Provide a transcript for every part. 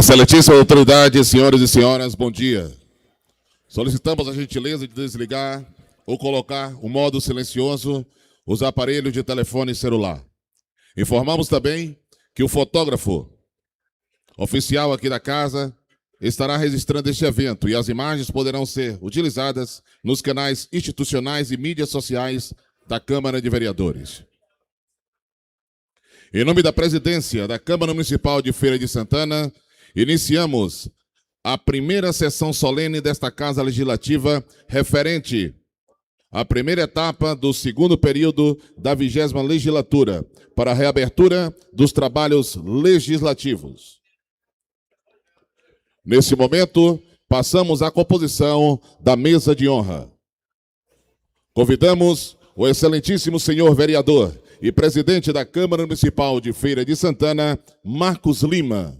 Excelentíssima autoridade, senhores e senhoras, bom dia. Solicitamos a gentileza de desligar ou colocar o modo silencioso os aparelhos de telefone celular. Informamos também que o fotógrafo oficial aqui da casa estará registrando este evento e as imagens poderão ser utilizadas nos canais institucionais e mídias sociais da Câmara de Vereadores. Em nome da presidência da Câmara Municipal de Feira de Santana, iniciamos a primeira sessão solene desta Casa Legislativa referente à primeira etapa do segundo período da 20ª legislatura para a reabertura dos trabalhos legislativos. Nesse momento, passamos à composição da mesa de honra. Convidamos o excelentíssimo senhor vereador e presidente da Câmara Municipal de Feira de Santana, Marcos Lima.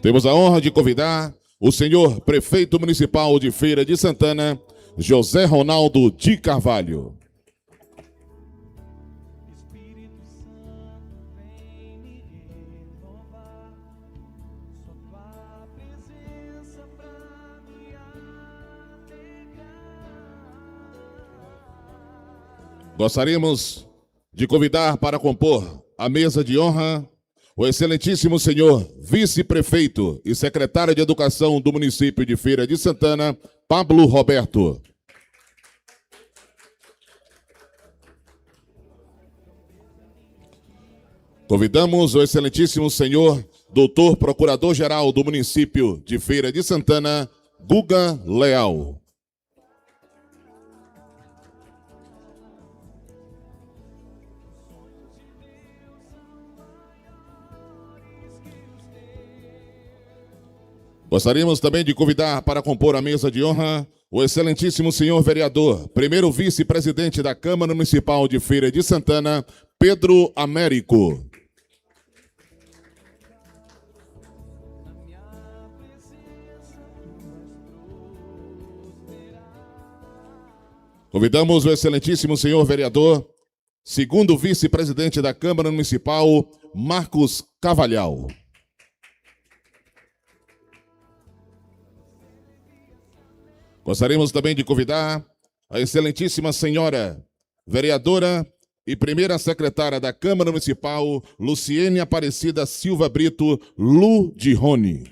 Temos a honra de convidar o senhor prefeito municipal de Feira de Santana, José Ronaldo de Carvalho. Gostaríamos de convidar para compor a mesa de honra o excelentíssimo senhor vice-prefeito e secretário de Educação do município de Feira de Santana, Pablo Roberto. Convidamos o excelentíssimo senhor doutor procurador-geral do município de Feira de Santana, Guga Leal. Gostaríamos também de convidar para compor a mesa de honra o excelentíssimo senhor vereador, primeiro vice-presidente da Câmara Municipal de Feira de Santana, Pedro Américo. Convidamos o excelentíssimo senhor vereador, segundo vice-presidente da Câmara Municipal, Marcos Cavalhal. Gostaríamos também de convidar a excelentíssima senhora vereadora e primeira secretária da Câmara Municipal, Luciene Aparecida Silva Brito, Lu de Rony.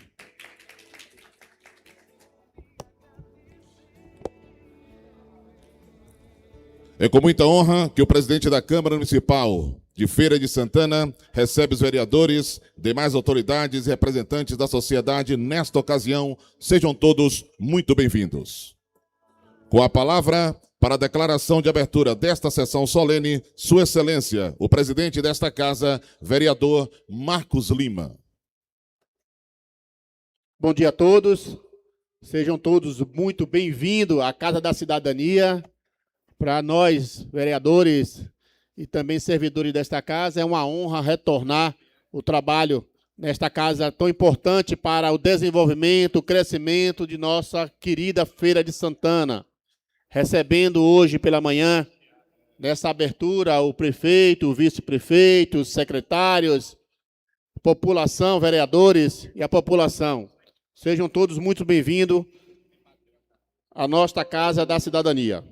É com muita honra que o presidente da Câmara Municipal de Feira de Santana recebe os vereadores, demais autoridades e representantes da sociedade nesta ocasião. Sejam todos muito bem-vindos. Com a palavra para a declaração de abertura desta sessão solene, Sua Excelência, o presidente desta casa, vereador Marcos Lima. Bom dia a todos. Sejam todos muito bem-vindos à Casa da Cidadania. Para nós, vereadores e também servidores desta casa, é uma honra retornar o trabalho nesta casa tão importante para o desenvolvimento, o crescimento de nossa querida Feira de Santana. Recebendo hoje pela manhã, nessa abertura, o prefeito, o vice-prefeito, os secretários, população, vereadores e a população. Sejam todos muito bem-vindos à nossa Casa da Cidadania.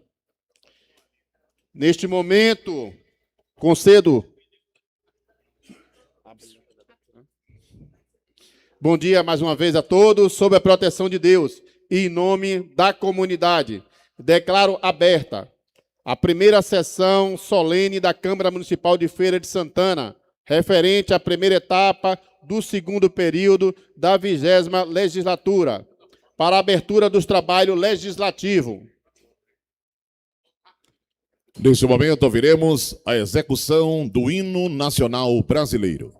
Neste momento, concedo. Bom dia mais uma vez a todos, sob a proteção de Deus e em nome da comunidade. Declaro aberta a primeira sessão solene da Câmara Municipal de Feira de Santana, referente à primeira etapa do segundo período da 20ª legislatura, para a abertura dos trabalhos legislativos. Neste momento, ouviremos a execução do Hino Nacional Brasileiro.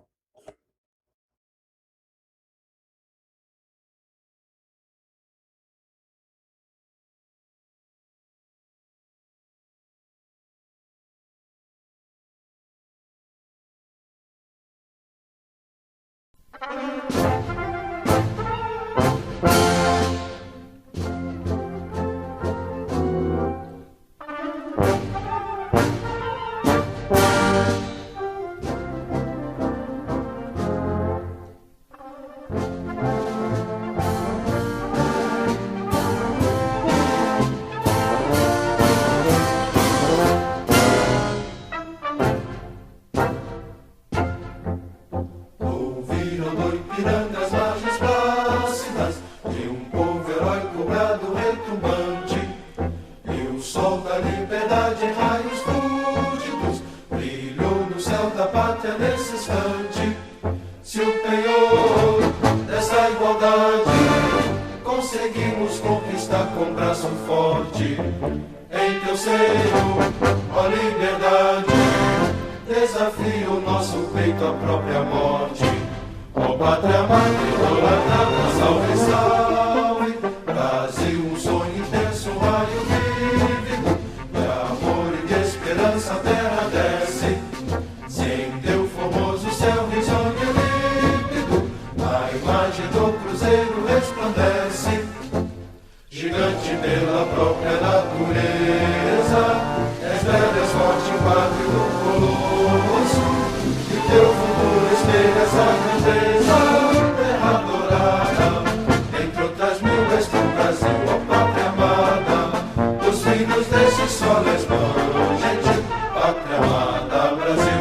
conseguimos conquistar com braço forte. Em teu seio, ó liberdade, desafia o nosso peito à própria morte. Ó pátria amada, idolatrada, salve, salve. Brasil, um sonho intenso, um raio vívido, de amor e de esperança a terra desce. Sem teu formoso céu risonho e límpido, a imagem do cruzeiro resplandece. Gigante pela própria natureza, és velho, és forte, pátrio do colosso, e teu futuro espelha essa grandeza. Terra dourada, entre outras mil, és tu, Brasil, ó pátria amada, dos filhos desse sol és mãe, gente, pátria amada, Brasil.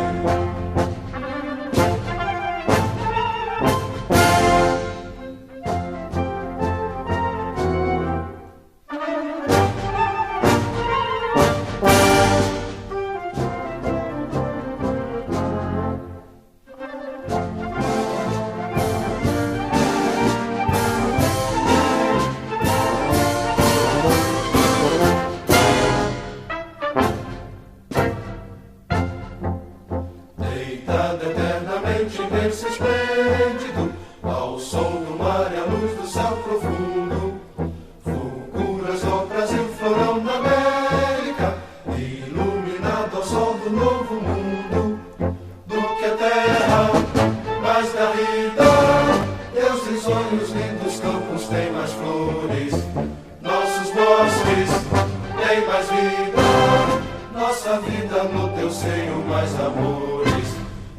Deitado eternamente em berço esplêndido, ao som do mar e à luz do céu profundo, fulguras do Brasil, florão na América, iluminado ao sol do novo mundo. Do que a terra mais garrida, teus risonhos lindos campos têm mais flores, nossos bosques têm mais vida, nossa vida no teu seio mais amores.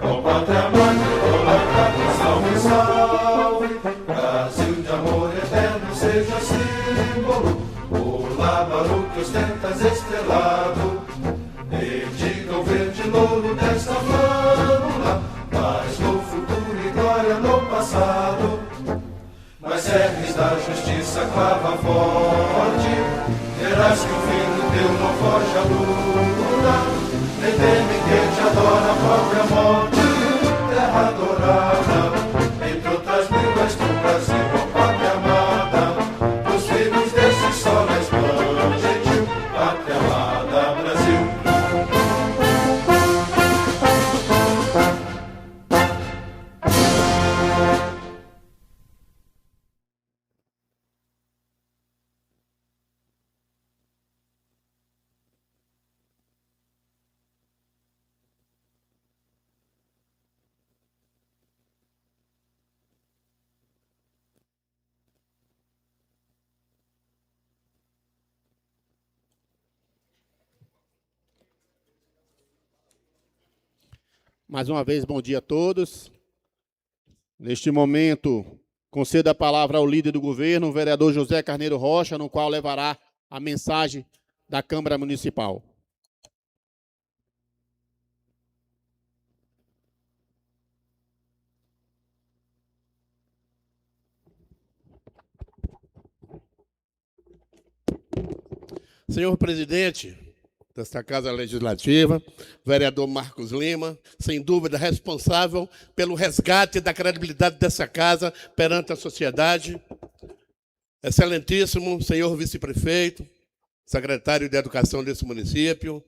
Ó pátria mãe, idolatrada, salve, salve. Brasil de amor eterno seja símbolo, o lábaro que ostentas estrelado. Dedica o verde louro desta flâmula, paz no futuro e glória no passado. Mas serves da justiça clava forte, verás que o fim do teu não foge a luta, nem teme que te adora a própria morte. Terra dourada, entre outras mil, és tu, Brasil, ó pátria amada, dos filhos desse sol és mãe, gentil, pátria amada, Brasil. Mais uma vez, bom dia a todos. Neste momento, concedo a palavra ao líder do governo, o vereador José Carneiro Rocha, no qual levará a mensagem da Câmara Municipal. Senhor presidente desta Casa Legislativa, vereador Marcos Lima, sem dúvida responsável pelo resgate da credibilidade dessa casa perante a sociedade, excelentíssimo senhor vice-prefeito, secretário de Educação desse município,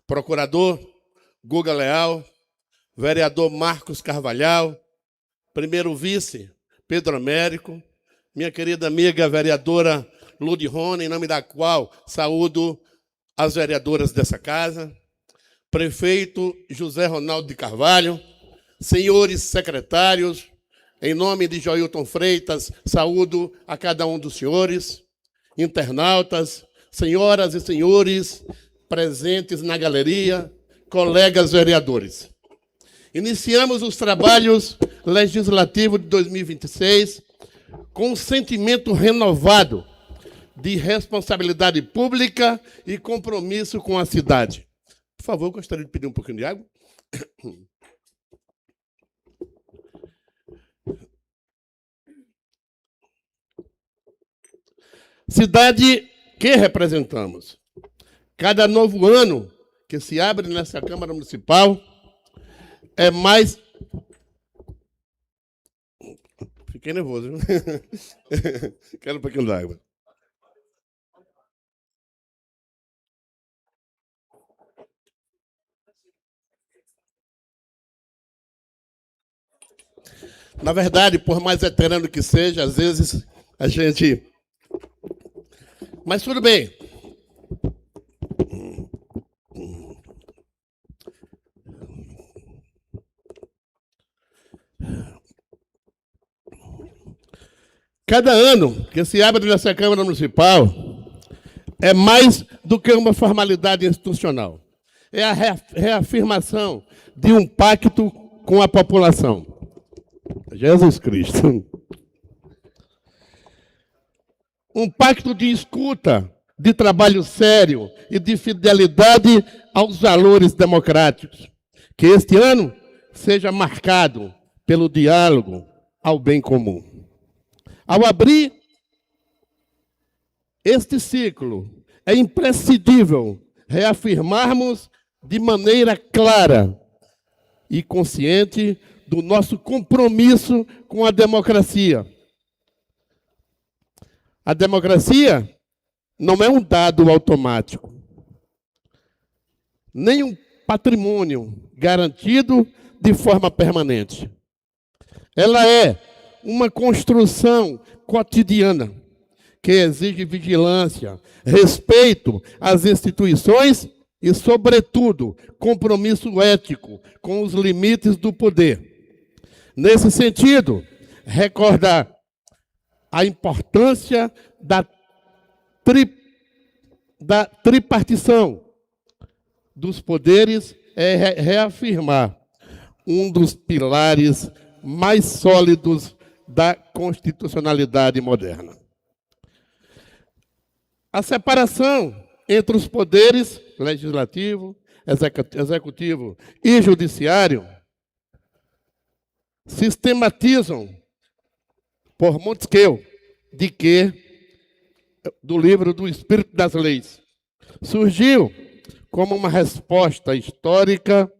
procurador Guga Leal, vereador Marcos Carvalhal, primeiro vice Pedro Américo, minha querida amiga vereadora Lude Rony, em nome da qual saúdo as vereadoras dessa casa, prefeito José Ronaldo de Carvalho, senhores secretários, em nome de Joilton Freitas, saúdo a cada um dos senhores, internautas, senhoras e senhores presentes na galeria, colegas vereadores. Iniciamos os trabalhos legislativos de 2026 com um sentimento renovado de responsabilidade pública e compromisso com a cidade. Por favor, eu gostaria de pedir um pouquinho de água. Cidade que representamos. Cada novo ano que se abre nessa Câmara Municipal é mais... Fiquei nervoso, viu? Quero um pouquinho d'água. Na verdade, por mais veterano que seja, às vezes a gente... Mas tudo bem. Cada ano que se abre nessa Câmara Municipal é mais do que uma formalidade institucional. É a reafirmação de um pacto com a população. Jesus Cristo. Um pacto de escuta, de trabalho sério e de fidelidade aos valores democráticos. Que este ano seja marcado pelo diálogo ao bem comum. Ao abrir este ciclo, é imprescindível reafirmarmos de maneira clara e consciente do nosso compromisso com a democracia. A democracia não é um dado automático, nem um patrimônio garantido de forma permanente. Ela é uma construção cotidiana que exige vigilância, respeito às instituições e, sobretudo, compromisso ético com os limites do poder. Nesse sentido, recordar a importância da tripartição dos poderes é reafirmar um dos pilares mais sólidos da constitucionalidade moderna. A separação entre os poderes legislativo, executivo e judiciário sistematizam por Montesquieu, do livro do Espírito das Leis. Surgiu como uma resposta histórica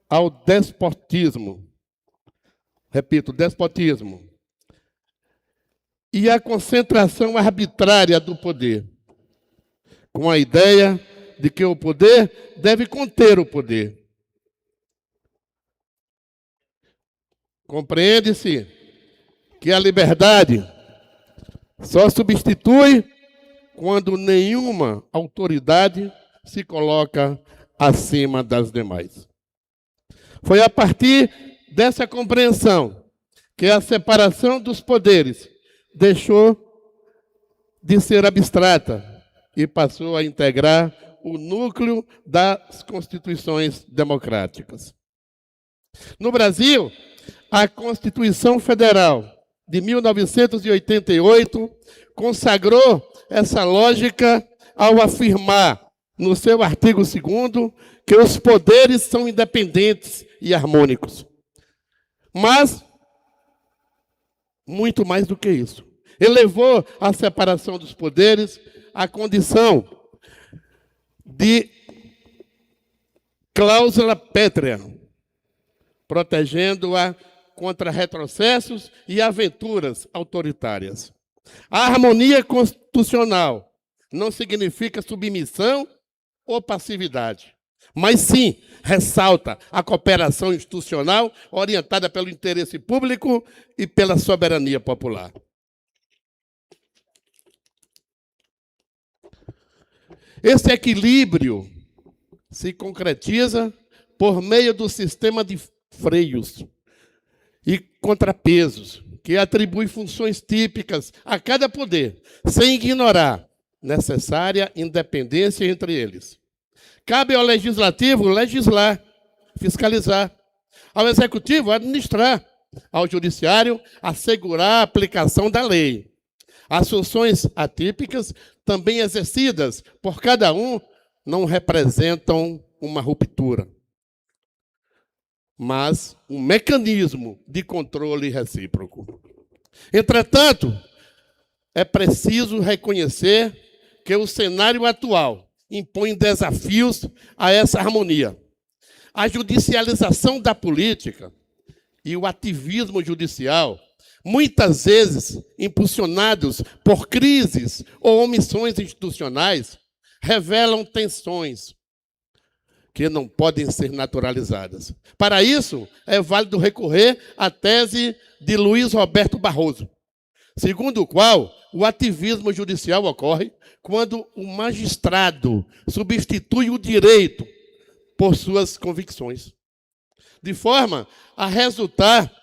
ao despotismo. Repito, despotismo. E a concentração arbitrária do poder, com a ideia de que o poder deve conter o poder. Compreende-se que a liberdade só substitui quando nenhuma autoridade se coloca acima das demais. Foi a partir dessa compreensão que a separação dos poderes deixou de ser abstrata e passou a integrar o núcleo das constituições democráticas. No Brasil, a Constituição Federal de 1988 consagrou essa lógica ao afirmar, no seu artigo 2º, que os poderes são independentes e harmônicos. Mas, muito mais do que isso, elevou a separação dos poderes à condição de cláusula pétrea, protegendo-a contra retrocessos e aventuras autoritárias. A harmonia constitucional não significa submissão ou passividade, mas sim ressalta a cooperação institucional orientada pelo interesse público e pela soberania popular. Esse equilíbrio se concretiza por meio do sistema de freios e contrapesos, que atribui funções típicas a cada poder, sem ignorar necessária independência entre eles. Cabe ao legislativo legislar, fiscalizar, ao executivo administrar, ao judiciário assegurar a aplicação da lei. As funções atípicas, também exercidas por cada um, não representam uma ruptura, mas um mecanismo de controle recíproco. Entretanto, é preciso reconhecer que o cenário atual impõe desafios a essa harmonia. A judicialização da política e o ativismo judicial muitas vezes impulsionados por crises ou omissões institucionais, revelam tensões que não podem ser naturalizadas. Para isso, é válido recorrer à tese de Luiz Roberto Barroso, segundo o qual o ativismo judicial ocorre quando o magistrado substitui o direito por suas convicções, de forma a resultar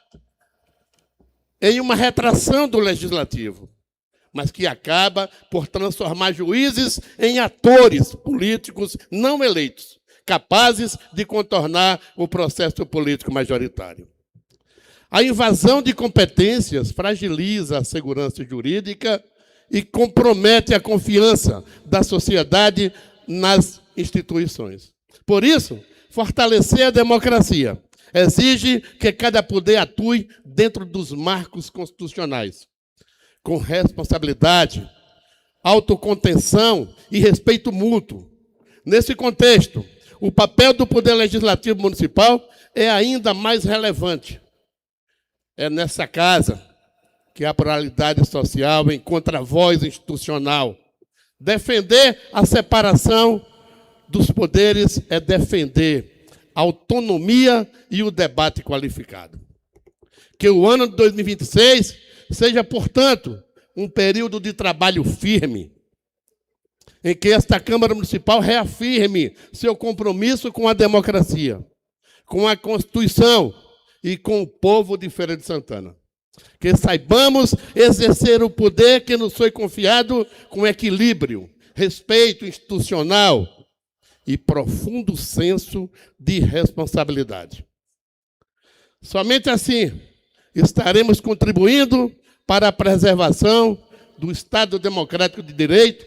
em uma retração do legislativo, mas que acaba por transformar juízes em atores políticos não eleitos, capazes de contornar o processo político majoritário. A invasão de competências fragiliza a segurança jurídica e compromete a confiança da sociedade nas instituições. Por isso, fortalecer a democracia exige que cada poder atue dentro dos marcos constitucionais, com responsabilidade, autocontenção e respeito mútuo. Nesse contexto, o papel do Poder Legislativo Municipal é ainda mais relevante. É nessa casa que a pluralidade social encontra voz institucional. Defender a separação dos poderes é defender a autonomia e o debate qualificado. Que o ano de 2026 seja, portanto, um período de trabalho firme, em que esta Câmara Municipal reafirme seu compromisso com a democracia, com a Constituição e com o povo de Feira de Santana. Que saibamos exercer o poder que nos foi confiado com equilíbrio, respeito institucional e profundo senso de responsabilidade. Somente assim estaremos contribuindo para a preservação do Estado Democrático de Direito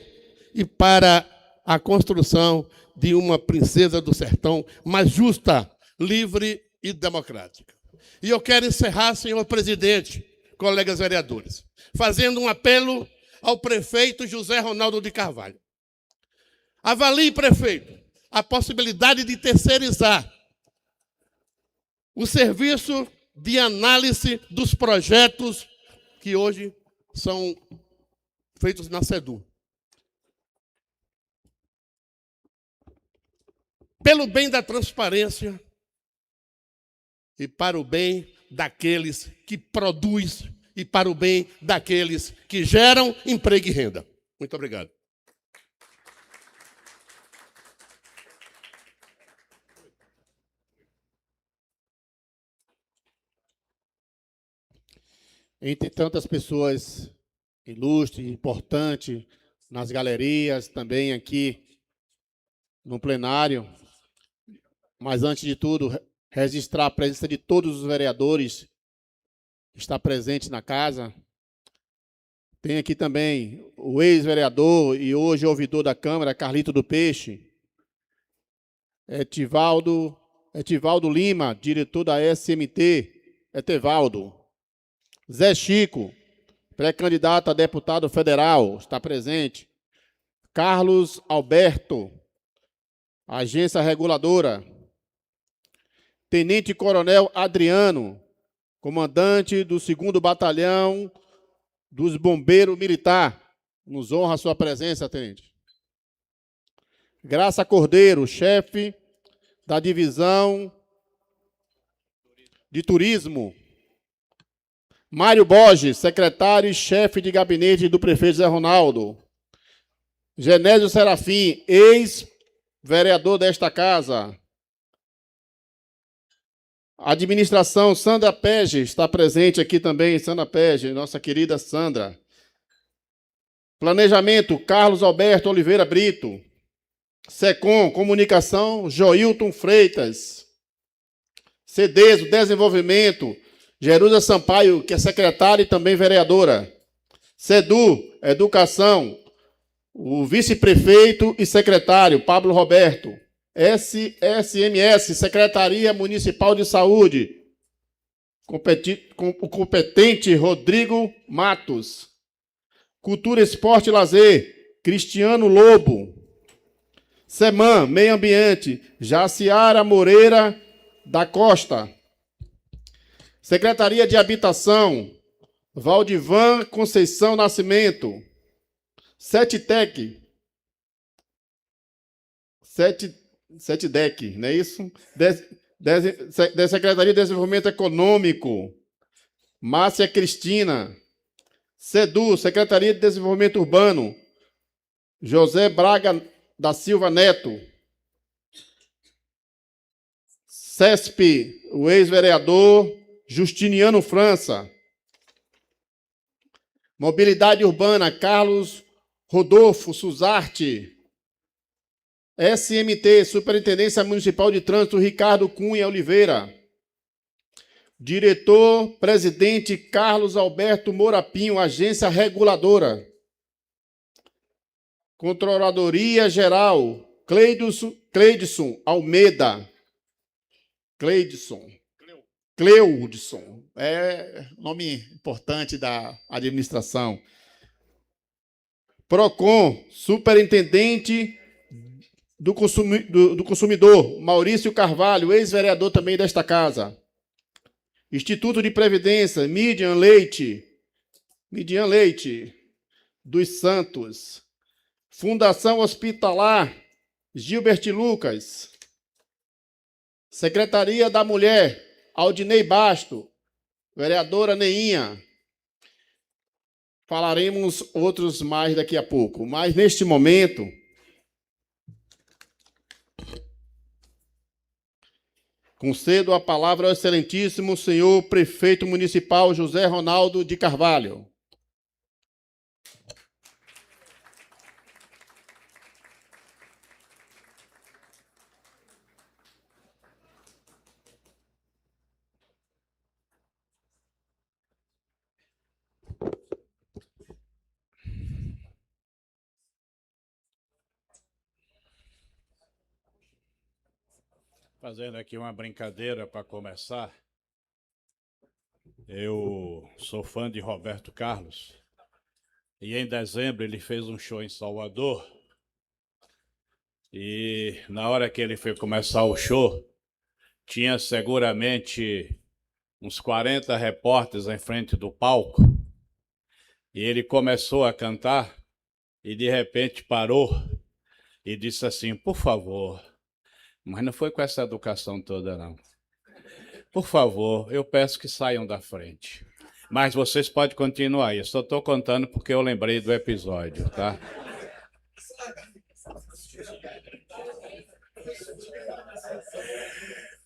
e para a construção de uma princesa do sertão mais justa, livre e democrática. E eu quero encerrar, senhor presidente, colegas vereadores, fazendo um apelo ao prefeito José Ronaldo de Carvalho. Avalie, prefeito, a possibilidade de terceirizar o serviço de análise dos projetos que hoje são feitos na SEDU. Pelo bem da transparência e para o bem daqueles que produzem e para o bem daqueles que geram emprego e renda. Muito obrigado. Entre tantas pessoas ilustres, importantes, nas galerias, também aqui no plenário, mas antes de tudo, registrar a presença de todos os vereadores que estão presentes na casa. Tem aqui também o ex-vereador e hoje ouvidor da Câmara, Carlito do Peixe, Etivaldo Lima, diretor da SMT, Etevaldo. Zé Chico, pré-candidato a deputado federal, está presente. Carlos Alberto, agência reguladora. Tenente Coronel Adriano, comandante do 2º Batalhão dos Bombeiros Militar. Nos honra a sua presença, tenente. Graça Cordeiro, chefe da divisão de turismo. Mário Borges, secretário e chefe de gabinete do prefeito Zé Ronaldo. Genésio Serafim, ex-vereador desta casa. Administração, Sandra Pege, está presente aqui também, Sandra Pege, nossa querida Sandra. Planejamento, Carlos Alberto Oliveira Brito. SECOM, Comunicação, Joilton Freitas. CEDESO, Desenvolvimento, Jerusa Sampaio, que é secretária e também vereadora. SEDU, Educação, o vice-prefeito e secretário, Pablo Roberto. SSMS, Secretaria Municipal de Saúde, o competente Rodrigo Matos. Cultura, Esporte e Lazer, Cristiano Lobo. SEMAN, Meio Ambiente, Jaciara Moreira da Costa. Secretaria de Habitação, Valdivan Conceição Nascimento. Setec, não é isso? Da Secretaria de Desenvolvimento Econômico, Márcia Cristina. SEDU, Secretaria de Desenvolvimento Urbano, José Braga da Silva Neto. CESP, o ex-vereador Justiniano França. Mobilidade Urbana, Carlos Rodolfo Suzarte. SMT, Superintendência Municipal de Trânsito, Ricardo Cunha Oliveira. Diretor-presidente Carlos Alberto Morapinho, Agência Reguladora. Controladoria Geral, Cleidson Almeida. Cleudson, é nome importante da administração. PROCON, Superintendente do Consumidor, Maurício Carvalho, ex-vereador também desta casa. Instituto de Previdência, Midian Leite dos Santos. Fundação Hospitalar, Gilbert Lucas. Secretaria da Mulher, Aldinei Basto, vereadora Neinha. Falaremos outros mais daqui a pouco, mas neste momento, concedo a palavra ao excelentíssimo senhor prefeito municipal José Ronaldo de Carvalho. Fazendo aqui uma brincadeira para começar. Eu sou fã de Roberto Carlos e em dezembro ele fez um show em Salvador e na hora que ele foi começar o show tinha seguramente uns 40 repórteres em frente do palco e ele começou a cantar e de repente parou e disse assim: por favor. Mas não foi com essa educação toda, não. Por favor, eu peço que saiam da frente. Mas vocês podem continuar aí. Eu só estou contando porque eu lembrei do episódio, tá?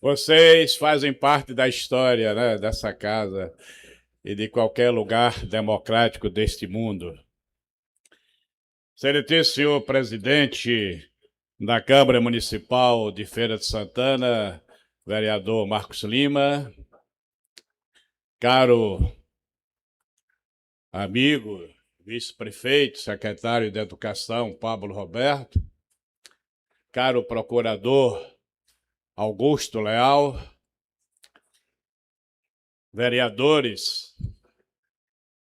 Vocês fazem parte da história, né, dessa casa e de qualquer lugar democrático deste mundo. Excelentíssimo senhor presidente da Câmara Municipal de Feira de Santana, vereador Marcos Lima, caro amigo, vice-prefeito, secretário de Educação, Pablo Roberto, caro procurador Augusto Leal, vereadores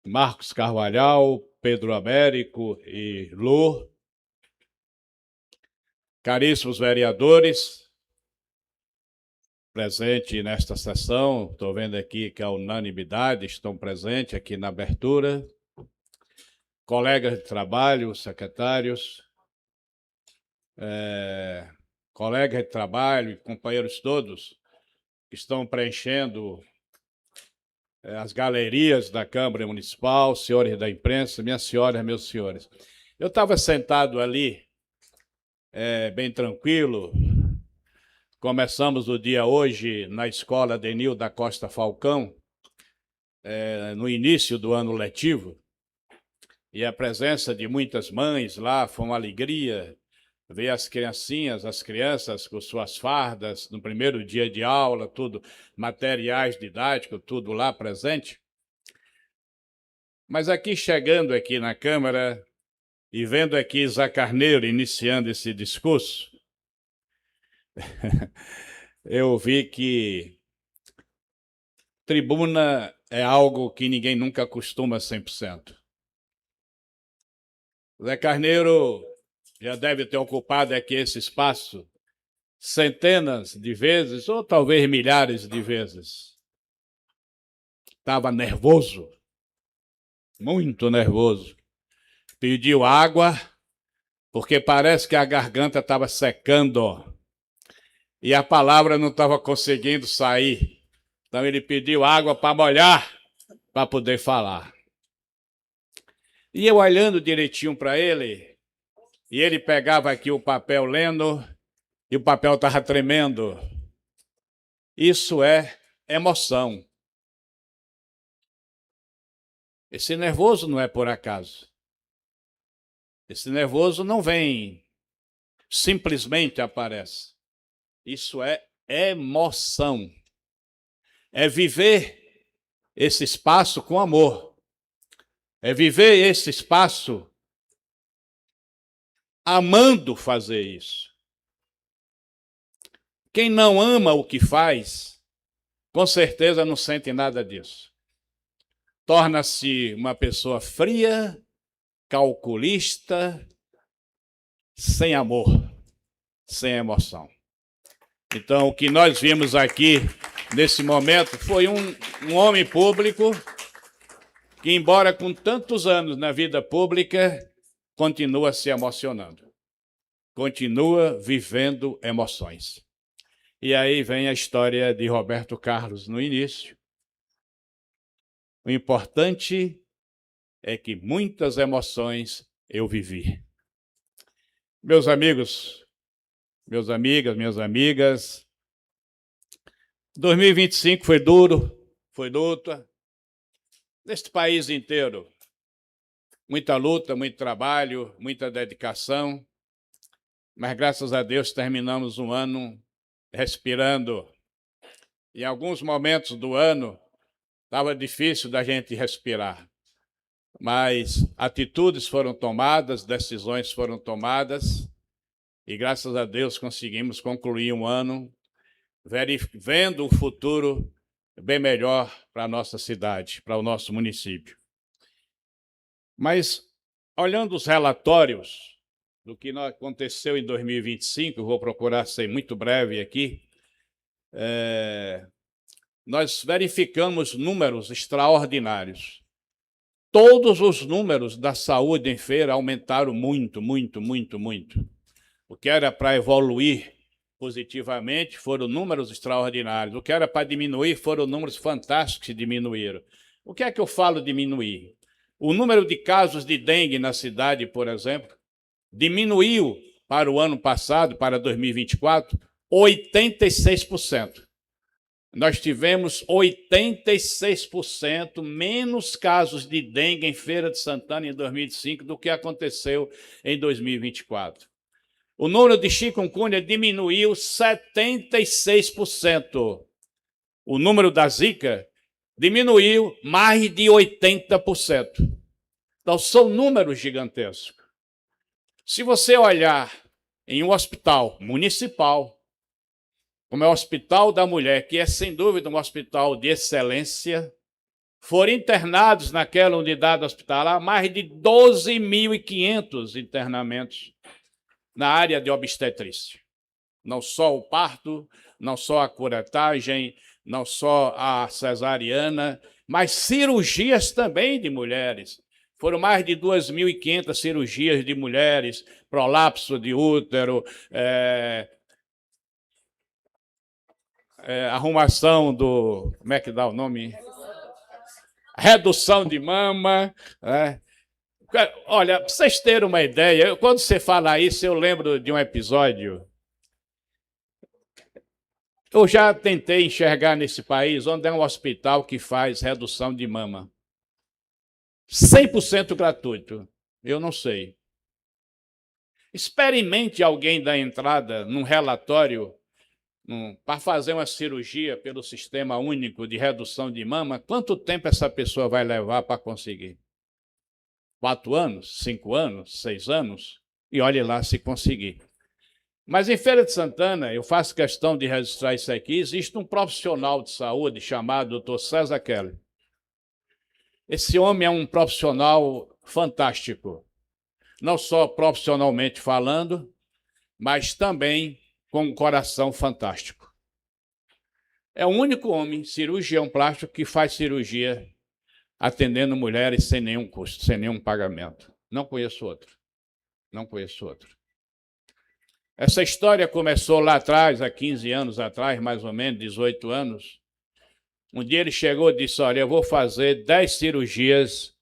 Marcos Carvalhal, Pedro Américo e Lu, caríssimos vereadores, presentes nesta sessão, estou vendo aqui que a unanimidade estão presentes aqui na abertura, colegas de trabalho, secretários, colegas de trabalho e companheiros todos que estão preenchendo as galerias da Câmara Municipal, senhores da imprensa, minhas senhoras, meus senhores. Eu estava sentado ali, bem tranquilo. Começamos o dia hoje na Escola Denil da Costa Falcão, no início do ano letivo, e a presença de muitas mães lá foi uma alegria ver as criancinhas, as crianças com suas fardas no primeiro dia de aula, tudo, materiais didáticos, tudo lá presente. Mas aqui, chegando aqui na Câmara e vendo aqui Zé Carneiro iniciando esse discurso, eu vi que tribuna é algo que ninguém nunca acostuma 100%. Zé Carneiro já deve ter ocupado aqui esse espaço centenas de vezes, ou talvez milhares de vezes. Estava nervoso, muito nervoso. Pediu água, porque parece que a garganta estava secando e a palavra não estava conseguindo sair. Então ele pediu água para molhar, para poder falar. E eu olhando direitinho para ele, e ele pegava aqui o papel lendo, e o papel estava tremendo. Isso é emoção. Esse nervoso não é por acaso. Esse nervoso não vem, simplesmente aparece. Isso é emoção. É viver esse espaço com amor. É viver esse espaço amando fazer isso. Quem não ama o que faz, com certeza não sente nada disso. Torna-se uma pessoa fria, calculista, sem amor, sem emoção. Então, o que nós vimos aqui nesse momento foi um homem público que, embora com tantos anos na vida pública, continua se emocionando, continua vivendo emoções. E aí vem a história de Roberto Carlos no início. O importante é que muitas emoções eu vivi. Meus amigos, minhas amigas, 2025 foi duro, foi luta. Neste país inteiro, muita luta, muito trabalho, muita dedicação, mas graças a Deus terminamos um ano respirando. Em alguns momentos do ano, estava difícil da gente respirar, mas atitudes foram tomadas, decisões foram tomadas, e graças a Deus conseguimos concluir um ano vendo um futuro bem melhor para a nossa cidade, para o nosso município. Mas, olhando os relatórios do que aconteceu em 2025, vou procurar ser muito breve aqui, nós verificamos números extraordinários. Todos os números da saúde em Feira aumentaram muito, muito, muito, muito. O que era para evoluir positivamente foram números extraordinários. O que era para diminuir foram números fantásticos que diminuíram. O que é que eu falo diminuir? O número de casos de dengue na cidade, por exemplo, diminuiu para o ano passado, para 2024, 86%. Nós tivemos 86% menos casos de dengue em Feira de Santana em 2005 do que aconteceu em 2024. O número de chikungunya diminuiu 76%. O número da Zika diminuiu mais de 80%. Então, são números gigantescos. Se você olhar em um hospital municipal, como é o Hospital da Mulher, que é, sem dúvida, um hospital de excelência, foram internados naquela unidade hospitalar mais de 12.500 internamentos na área de obstetrícia. Não só o parto, não só a curetagem, não só a cesariana, mas cirurgias também de mulheres. Foram mais de 2.500 cirurgias de mulheres, prolapso de útero, arrumação do... Como é que dá o nome? Redução de mama. Olha, para vocês terem uma ideia, quando você fala isso, eu lembro de um episódio. Eu já tentei enxergar nesse país onde é um hospital que faz redução de mama. 100% gratuito. Eu não sei. Experimente alguém dar entrada num relatório para fazer uma cirurgia pelo Sistema Único de Redução de Mama. Quanto tempo essa pessoa vai levar para conseguir? 4 anos? 5 anos? 6 anos? E olhe lá se conseguir. Mas em Feira de Santana, eu faço questão de registrar isso aqui, existe um profissional de saúde chamado Dr. César Keller. Esse homem é um profissional fantástico, não só profissionalmente falando, mas também com um coração fantástico. É o único homem, cirurgião plástico, que faz cirurgia atendendo mulheres sem nenhum custo, sem nenhum pagamento. Não conheço outro. Não conheço outro. Essa história começou lá atrás, há 15 anos atrás, mais ou menos, 18 anos. Um dia ele chegou e disse, olha, eu vou fazer 10 cirurgias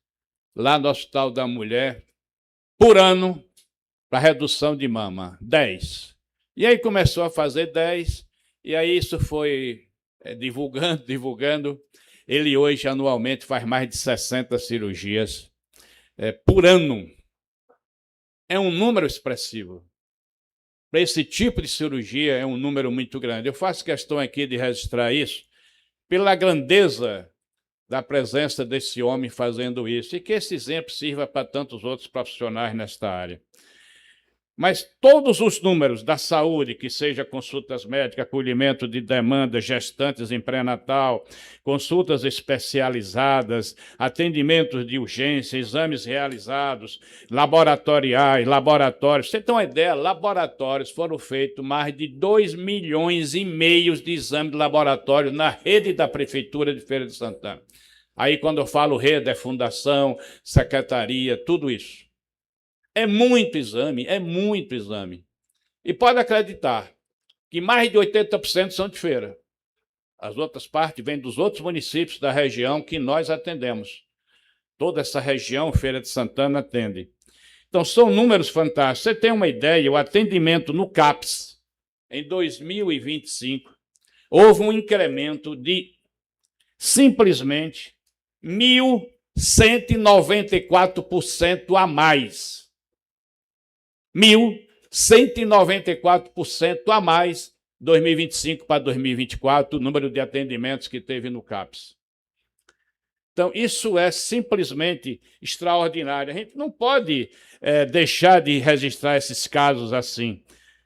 lá no Hospital da Mulher por ano para redução de mama. 10. E aí começou a fazer 10, e aí isso foi divulgando. Ele hoje, anualmente, faz mais de 60 cirurgias por ano. É um número expressivo. Para esse tipo de cirurgia, é um número muito grande. Eu faço questão aqui de registrar isso pela grandeza da presença desse homem fazendo isso, e que esse exemplo sirva para tantos outros profissionais nesta área. Mas todos os números da saúde, que seja consultas médicas, acolhimento de demandas, gestantes em pré-natal, consultas especializadas, atendimentos de urgência, exames realizados, laboratoriais, laboratórios. Você tem uma ideia, laboratórios foram feitos mais de 2,5 milhões de exames de laboratório na rede da Prefeitura de Feira de Santana. Aí, quando eu falo rede, é fundação, secretaria, tudo isso. É muito exame, é muito exame. E pode acreditar que mais de 80% são de Feira. As outras partes vêm dos outros municípios da região que nós atendemos. Toda essa região, Feira de Santana, atende. Então, são números fantásticos. Você tem uma ideia, o atendimento no CAPS, em 2025, houve um incremento de simplesmente 1.194% a mais. 1.194% a mais, 2025 para 2024, o número de atendimentos que teve no CAPS. Então, isso é simplesmente extraordinário. A gente não pode deixar de registrar esses casos assim,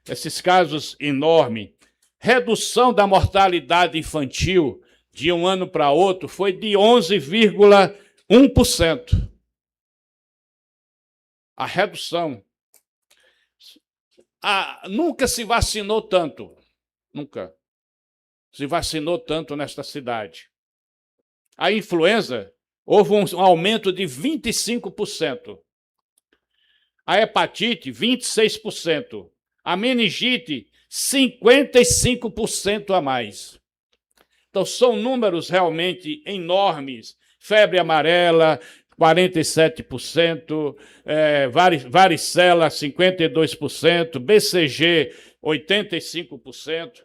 esses casos enormes. Redução da mortalidade infantil de um ano para outro foi de 11,1%. A redução. Nunca se vacinou tanto. Nunca se vacinou tanto nesta cidade. A influenza, houve um aumento de 25%. A hepatite, 26%. A meningite, 55% a mais. Então, são números realmente enormes. Febre amarela, 47%, varicela, 52%, BCG, 85%.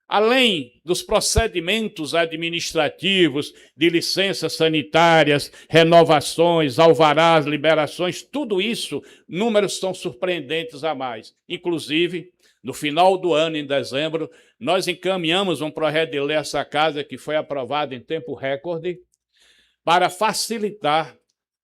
Além dos procedimentos administrativos, de licenças sanitárias, renovações, alvarás, liberações, tudo isso, números são surpreendentes a mais. Inclusive, no final do ano, em dezembro, nós encaminhamos um projeto de lei a essa casa que foi aprovado em tempo recorde para facilitar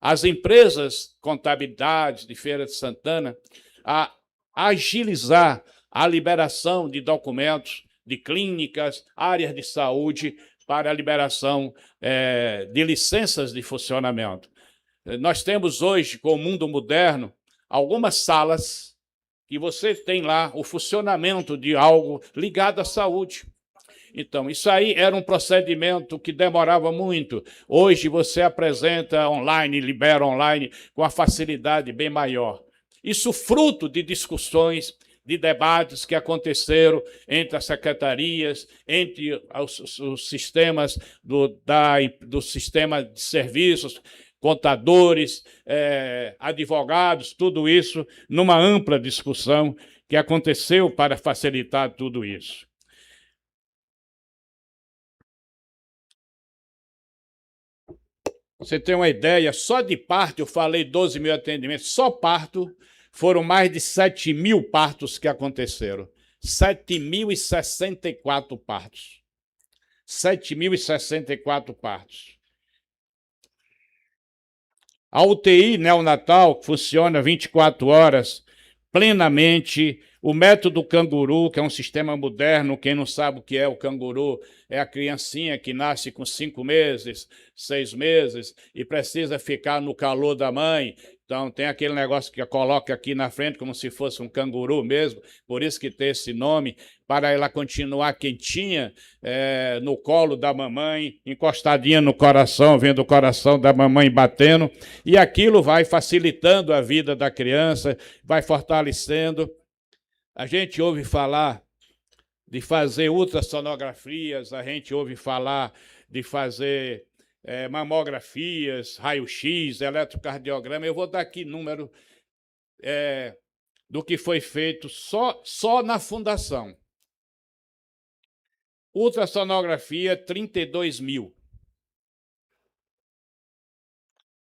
as empresas contabilidade de Feira de Santana a agilizar a liberação de documentos de clínicas, áreas de saúde, para a liberação de licenças de funcionamento. Nós temos hoje, com o mundo moderno, algumas salas que você tem lá o funcionamento de algo ligado à saúde. Então, isso aí era um procedimento que demorava muito. Hoje você apresenta online, libera online com a facilidade bem maior. Isso fruto de discussões, de debates que aconteceram entre as secretarias, entre os sistemas do sistema de serviços, contadores, advogados, tudo isso, numa ampla discussão que aconteceu para facilitar tudo isso. Você tem uma ideia, só de parto, eu falei 12 mil atendimentos, só parto, foram mais de 7 mil partos que aconteceram. 7.064 partos. 7.064 partos. A UTI neonatal funciona 24 horas, plenamente, O método canguru, que é um sistema moderno, quem não sabe o que é o canguru, é a criancinha que nasce com 5 meses, 6 meses, e precisa ficar no calor da mãe. Então, tem aquele negócio que coloca aqui na frente, como se fosse um canguru mesmo, por isso que tem esse nome, para ela continuar quentinha no colo da mamãe, encostadinha no coração, vendo o coração da mamãe batendo, e aquilo vai facilitando a vida da criança, vai fortalecendo. A gente ouve falar de fazer ultrassonografias, a gente ouve falar de fazer mamografias, raio-x, eletrocardiograma. Eu vou dar aqui número do que foi feito só na fundação. Ultrassonografia, 32 mil.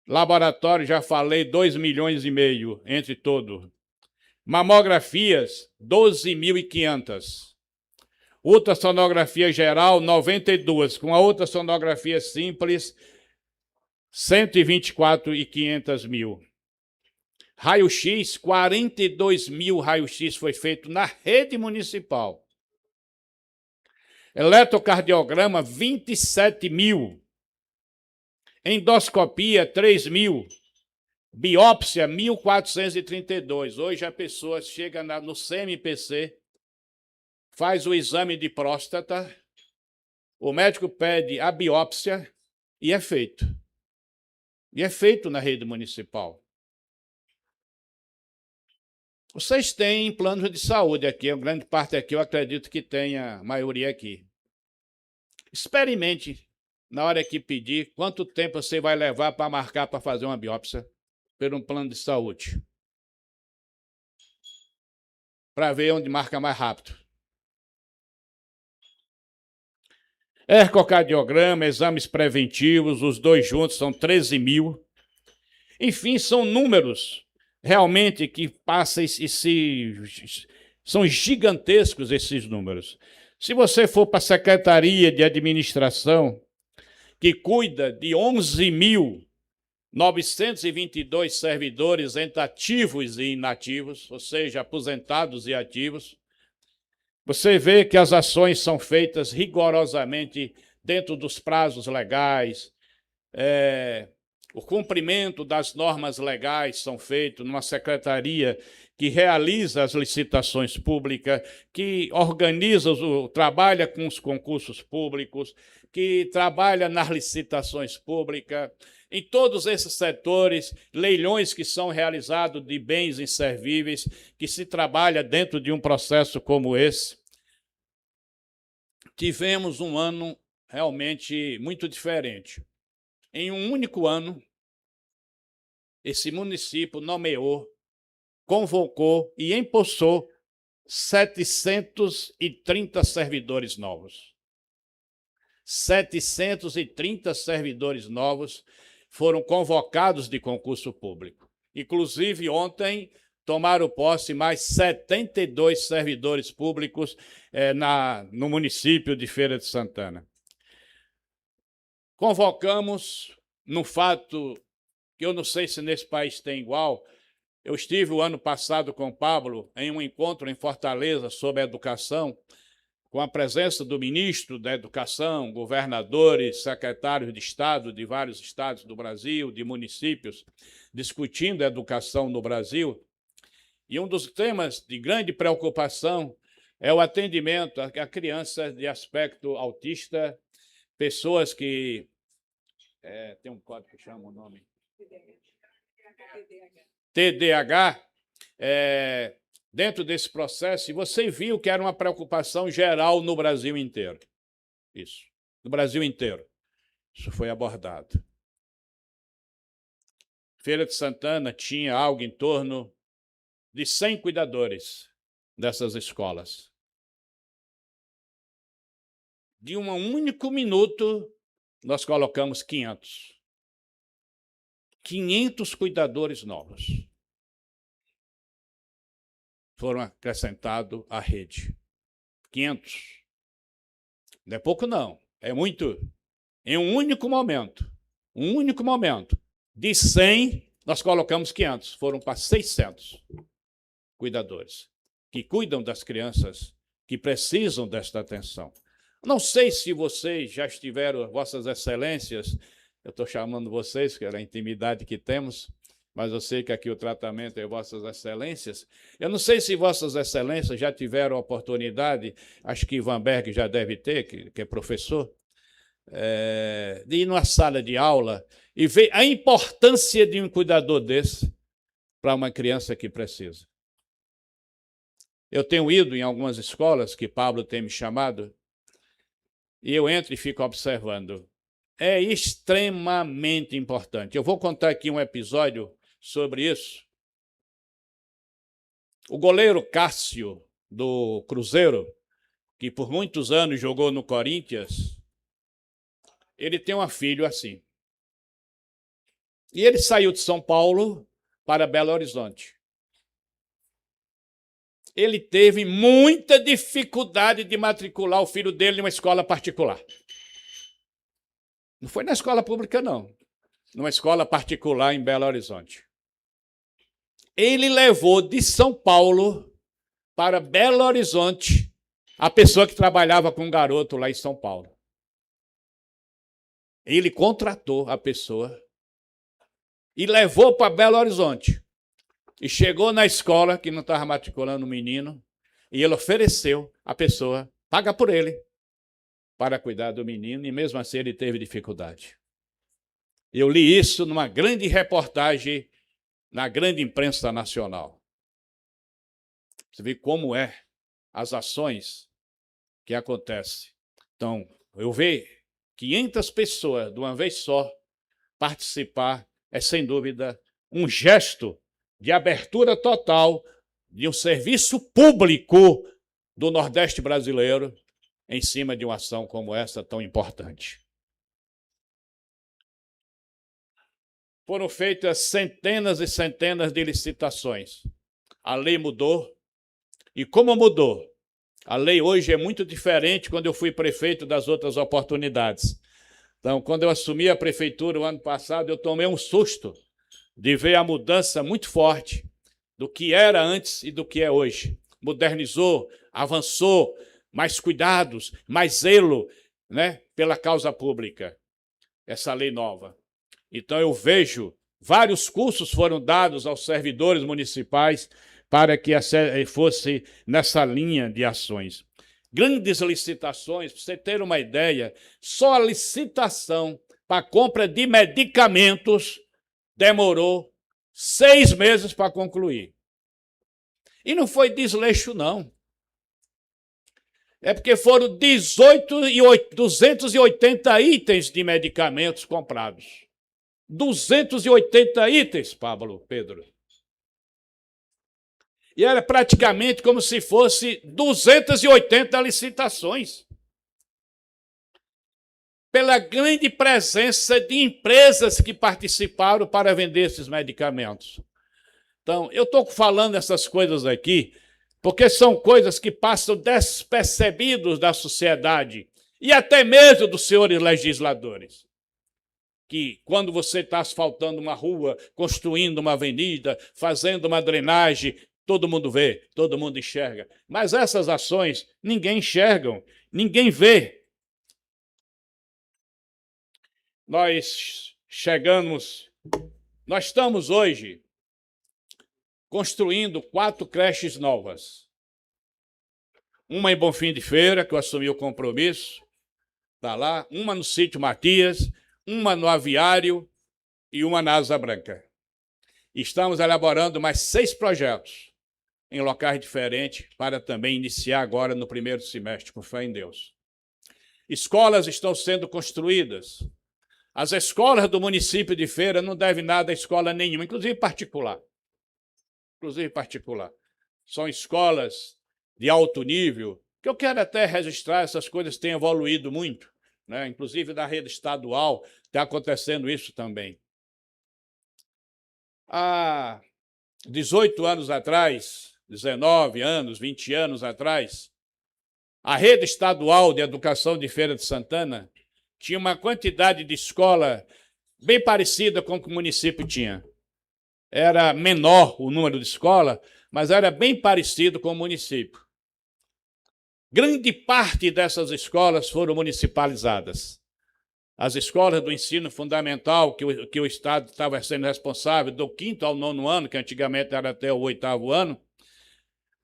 Laboratório, já falei, 2,5 milhões entre todos. Mamografias, 12.500. Ultrassonografia geral, 92. Com a ultrassonografia simples, 124.500 mil. Raio-X, 42 mil raio-X foi feito na rede municipal. Eletrocardiograma, 27 mil. Endoscopia, 3 mil. Biópsia, 1.432. Hoje a pessoa chega no CMPC, faz o exame de próstata, o médico pede a biópsia e é feito. E é feito na rede municipal. Vocês têm planos de saúde aqui, uma grande parte aqui, eu acredito que tenha a maioria aqui. Experimente, na hora que pedir, quanto tempo você vai levar para marcar para fazer uma biópsia por um plano de saúde. Para ver onde marca mais rápido. Ecocardiograma, exames preventivos, os dois juntos são 13 mil. Enfim, são números realmente que passam são gigantescos esses números. Se você for para a Secretaria de Administração, que cuida de 11.922 servidores entre ativos e inativos, ou seja, aposentados e ativos, você vê que as ações são feitas rigorosamente dentro dos prazos legais, o cumprimento das normas legais são feitos numa secretaria que realiza as licitações públicas, que organiza, trabalha com os concursos públicos, que trabalha nas licitações públicas. Em todos esses setores, leilões que são realizados de bens inservíveis, que se trabalha dentro de um processo como esse. Tivemos um ano realmente muito diferente. Em um único ano, esse município nomeou, convocou e empossou 730 servidores novos. 730 servidores novos foram convocados de concurso público. Inclusive, ontem, tomaram posse mais 72 servidores públicos no município de Feira de Santana. Convocamos, num fato que eu não sei se nesse país tem igual, eu estive o ano passado com o Pablo em um encontro em Fortaleza sobre a educação, com a presença do ministro da Educação, governadores, secretários de Estado de vários estados do Brasil, de municípios, discutindo a educação no Brasil. E um dos temas de grande preocupação é o atendimento a crianças de aspecto autista, pessoas que... tem um código que chama o nome... TDAH, dentro desse processo, e você viu que era uma preocupação geral no Brasil inteiro. Isso, no Brasil inteiro. Isso foi abordado. Feira de Santana tinha algo em torno de 100 cuidadores dessas escolas. De um único minuto, nós colocamos 500. 500 cuidadores novos foram acrescentados à rede. 500. Não é pouco, não. É muito. Em um único momento, de 100, nós colocamos 500. Foram para 600 cuidadores. que cuidam das crianças que precisam desta atenção. Não sei se vocês já estiveram, Vossas Excelências, eu estou chamando vocês, que é a intimidade que temos, mas eu sei que aqui o tratamento é Vossas Excelências. Eu não sei se Vossas Excelências já tiveram a oportunidade, acho que Ivan Berg já deve ter, que é professor, de ir numa sala de aula e ver a importância de um cuidador desse para uma criança que precisa. Eu tenho ido em algumas escolas que Pablo tem me chamado e eu entro e fico observando. É extremamente importante. Eu vou contar aqui um episódio sobre isso. O goleiro Cássio, do Cruzeiro, que por muitos anos jogou no Corinthians, ele tem uma filha assim. E ele saiu de São Paulo para Belo Horizonte. Ele teve muita dificuldade de matricular o filho dele em uma escola particular. Não foi na escola pública, não. Numa escola particular em Belo Horizonte. Ele levou de São Paulo para Belo Horizonte a pessoa que trabalhava com um garoto lá em São Paulo. Ele contratou a pessoa e levou para Belo Horizonte. E chegou na escola, que não estava matriculando o menino, e ele ofereceu a pessoa, paga por ele, para cuidar do menino, e mesmo assim ele teve dificuldade. Eu li isso numa grande reportagem na grande imprensa nacional. Você vê como é as ações que acontecem. Então, eu ver 500 pessoas de uma vez só participar é, sem dúvida, um gesto de abertura total de um serviço público do Nordeste brasileiro em cima de uma ação como essa tão importante. Foram feitas centenas e centenas de licitações. A lei mudou. E como mudou? A lei hoje é muito diferente quando eu fui prefeito das outras oportunidades. Então, quando eu assumi a prefeitura o ano passado, eu tomei um susto de ver a mudança muito forte do que era antes e do que é hoje. Modernizou, avançou, mais cuidados, mais zelo, né, pela causa pública, essa lei nova. Então, eu vejo, vários cursos foram dados aos servidores municipais para que fosse nessa linha de ações. Grandes licitações, para você ter uma ideia, só a licitação para a compra de medicamentos demorou 6 meses para concluir. E não foi desleixo, não. É porque foram 280 itens de medicamentos comprados. 280 itens, Pedro. E era praticamente como se fosse 280 licitações. Pela grande presença de empresas que participaram para vender esses medicamentos. Então, eu estou falando essas coisas aqui porque são coisas que passam despercebidos da sociedade e até mesmo dos senhores legisladores. Que quando você está asfaltando uma rua, construindo uma avenida, fazendo uma drenagem, todo mundo vê, todo mundo enxerga. Mas essas ações ninguém enxerga, ninguém vê. Nós estamos hoje construindo 4 creches novas. Uma em Bonfim de Feira, que eu assumi o compromisso, está lá. Uma no Sítio Matias, uma no Aviário e uma na Asa Branca. Estamos elaborando mais 6 projetos em locais diferentes para também iniciar agora no primeiro semestre, com fé em Deus. Escolas estão sendo construídas. As escolas do município de Feira não devem nada a escola nenhuma, inclusive particular. São escolas de alto nível, que eu quero até registrar, essas coisas têm evoluído muito, né? Inclusive na rede estadual está acontecendo isso também. Há 18 anos atrás, 19 anos, 20 anos atrás, a rede estadual de educação de Feira de Santana tinha uma quantidade de escola bem parecida com o que o município tinha. Era menor o número de escola, mas era bem parecido com o município. Grande parte dessas escolas foram municipalizadas. As escolas do ensino fundamental, que o Estado estava sendo responsável, do 5º ao 9º ano, que antigamente era até o 8º ano,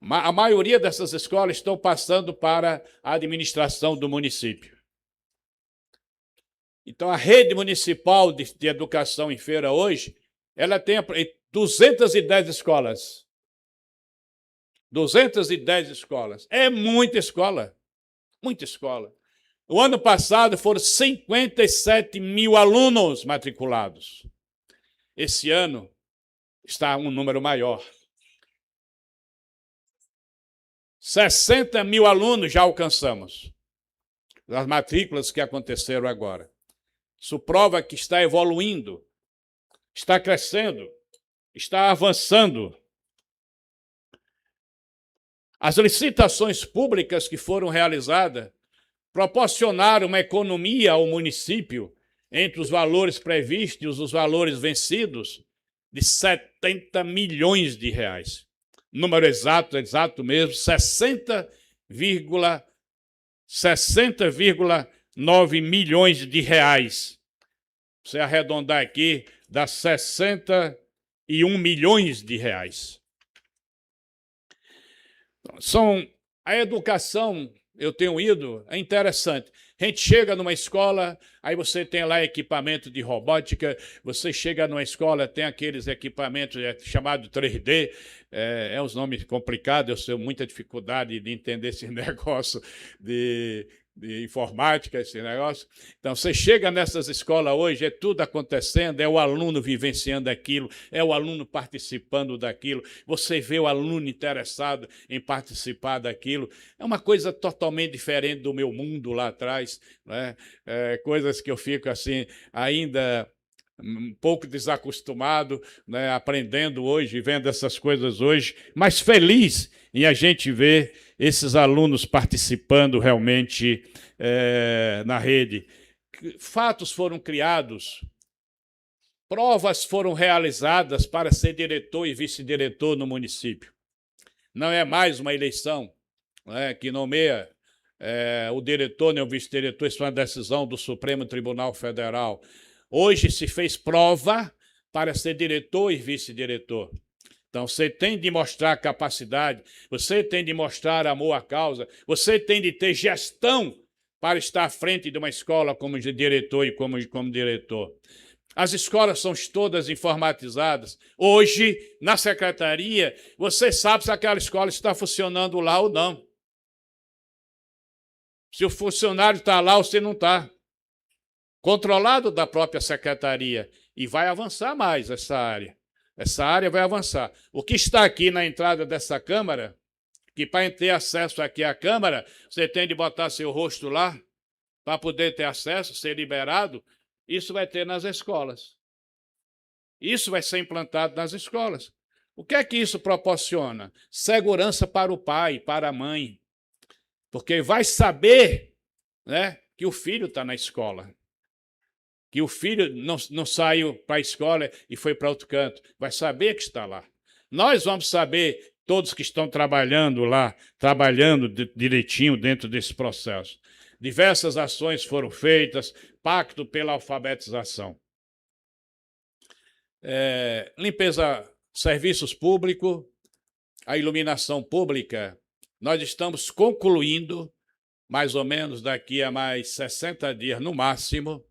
a maioria dessas escolas estão passando para a administração do município. Então, a rede municipal de educação em Feira hoje, ela tem 210 escolas. 210 escolas. É muita escola. Muita escola. O ano passado foram 57 mil alunos matriculados. Esse ano está um número maior. 60 mil alunos já alcançamos. As matrículas que aconteceram agora. Isso prova que está evoluindo, está crescendo, está avançando. As licitações públicas que foram realizadas proporcionaram uma economia ao município entre os valores previstos e os valores vencidos de 70 milhões de reais. Número exato mesmo, 60,9 milhões de reais. Você arredondar aqui, dá 61 milhões de reais. A educação, eu tenho ido, é interessante. A gente chega numa escola, aí você tem lá equipamento de robótica, você chega numa escola, tem aqueles equipamentos chamados 3D, é uns nomes complicados, eu tenho muita dificuldade de entender esse negócio de informática, esse negócio. Então, você chega nessas escolas hoje, é tudo acontecendo, é o aluno vivenciando aquilo, é o aluno participando daquilo, você vê o aluno interessado em participar daquilo. É uma coisa totalmente diferente do meu mundo lá atrás, né? Coisas que eu fico assim, ainda um pouco desacostumado, né? Aprendendo hoje, vendo essas coisas hoje, mas feliz em a gente ver esses alunos participando realmente na rede. Fatos foram criados, provas foram realizadas para ser diretor e vice-diretor no município. Não é mais uma eleição, né, que nomeia o diretor nem o vice-diretor, isso é uma decisão do Supremo Tribunal Federal. Hoje se fez prova para ser diretor e vice-diretor. Então, você tem de mostrar capacidade, você tem de mostrar amor à causa, você tem de ter gestão para estar à frente de uma escola como diretor e como diretor. As escolas são todas informatizadas. Hoje, na secretaria, você sabe se aquela escola está funcionando lá ou não. Se o funcionário está lá ou se não está. Controlado da própria secretaria. E vai avançar mais essa área. Essa área vai avançar. O que está aqui na entrada dessa Câmara, que para ter acesso aqui à Câmara, você tem de botar seu rosto lá, para poder ter acesso, ser liberado, isso vai ter nas escolas. Isso vai ser implantado nas escolas. O que é que isso proporciona? Segurança para o pai, para a mãe. Porque vai saber, né, que o filho está na escola. Que o filho não saiu para a escola e foi para outro canto. Vai saber que está lá. Nós vamos saber, todos que estão trabalhando lá, trabalhando direitinho dentro desse processo. Diversas ações foram feitas, pacto pela alfabetização. Limpeza, serviços públicos, a iluminação pública, nós estamos concluindo, mais ou menos daqui a mais 60 dias no máximo,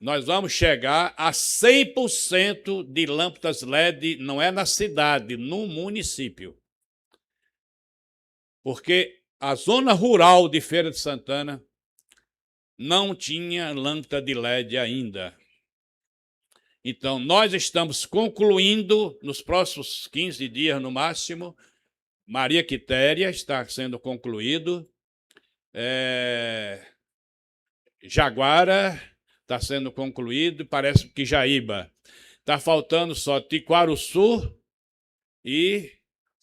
nós vamos chegar a 100% de lâmpadas LED, não é na cidade, no município. Porque a zona rural de Feira de Santana não tinha lâmpada de LED ainda. Então, nós estamos concluindo, nos próximos 15 dias no máximo, Maria Quitéria está sendo concluído, Jaguara está sendo concluído, parece que Jaíba. Está faltando só Tiquaruçu e...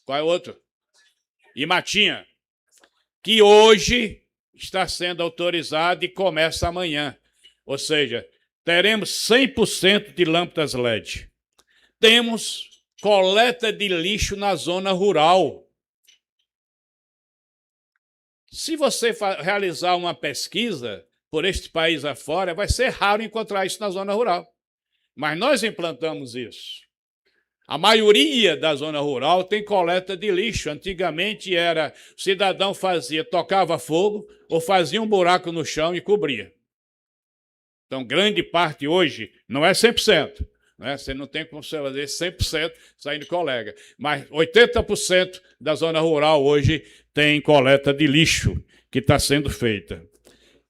qual é o outro? E Matinha, que hoje está sendo autorizado e começa amanhã. Ou seja, teremos 100% de lâmpadas LED. Temos coleta de lixo na zona rural. Se você realizar uma pesquisa por este país afora, vai ser raro encontrar isso na zona rural. Mas nós implantamos isso. A maioria da zona rural tem coleta de lixo. Antigamente era, o cidadão tocava fogo ou fazia um buraco no chão e cobria. Então, grande parte hoje, não é 100%, né? Você não tem como você fazer 100% saindo colega, mas 80% da zona rural hoje tem coleta de lixo que está sendo feita.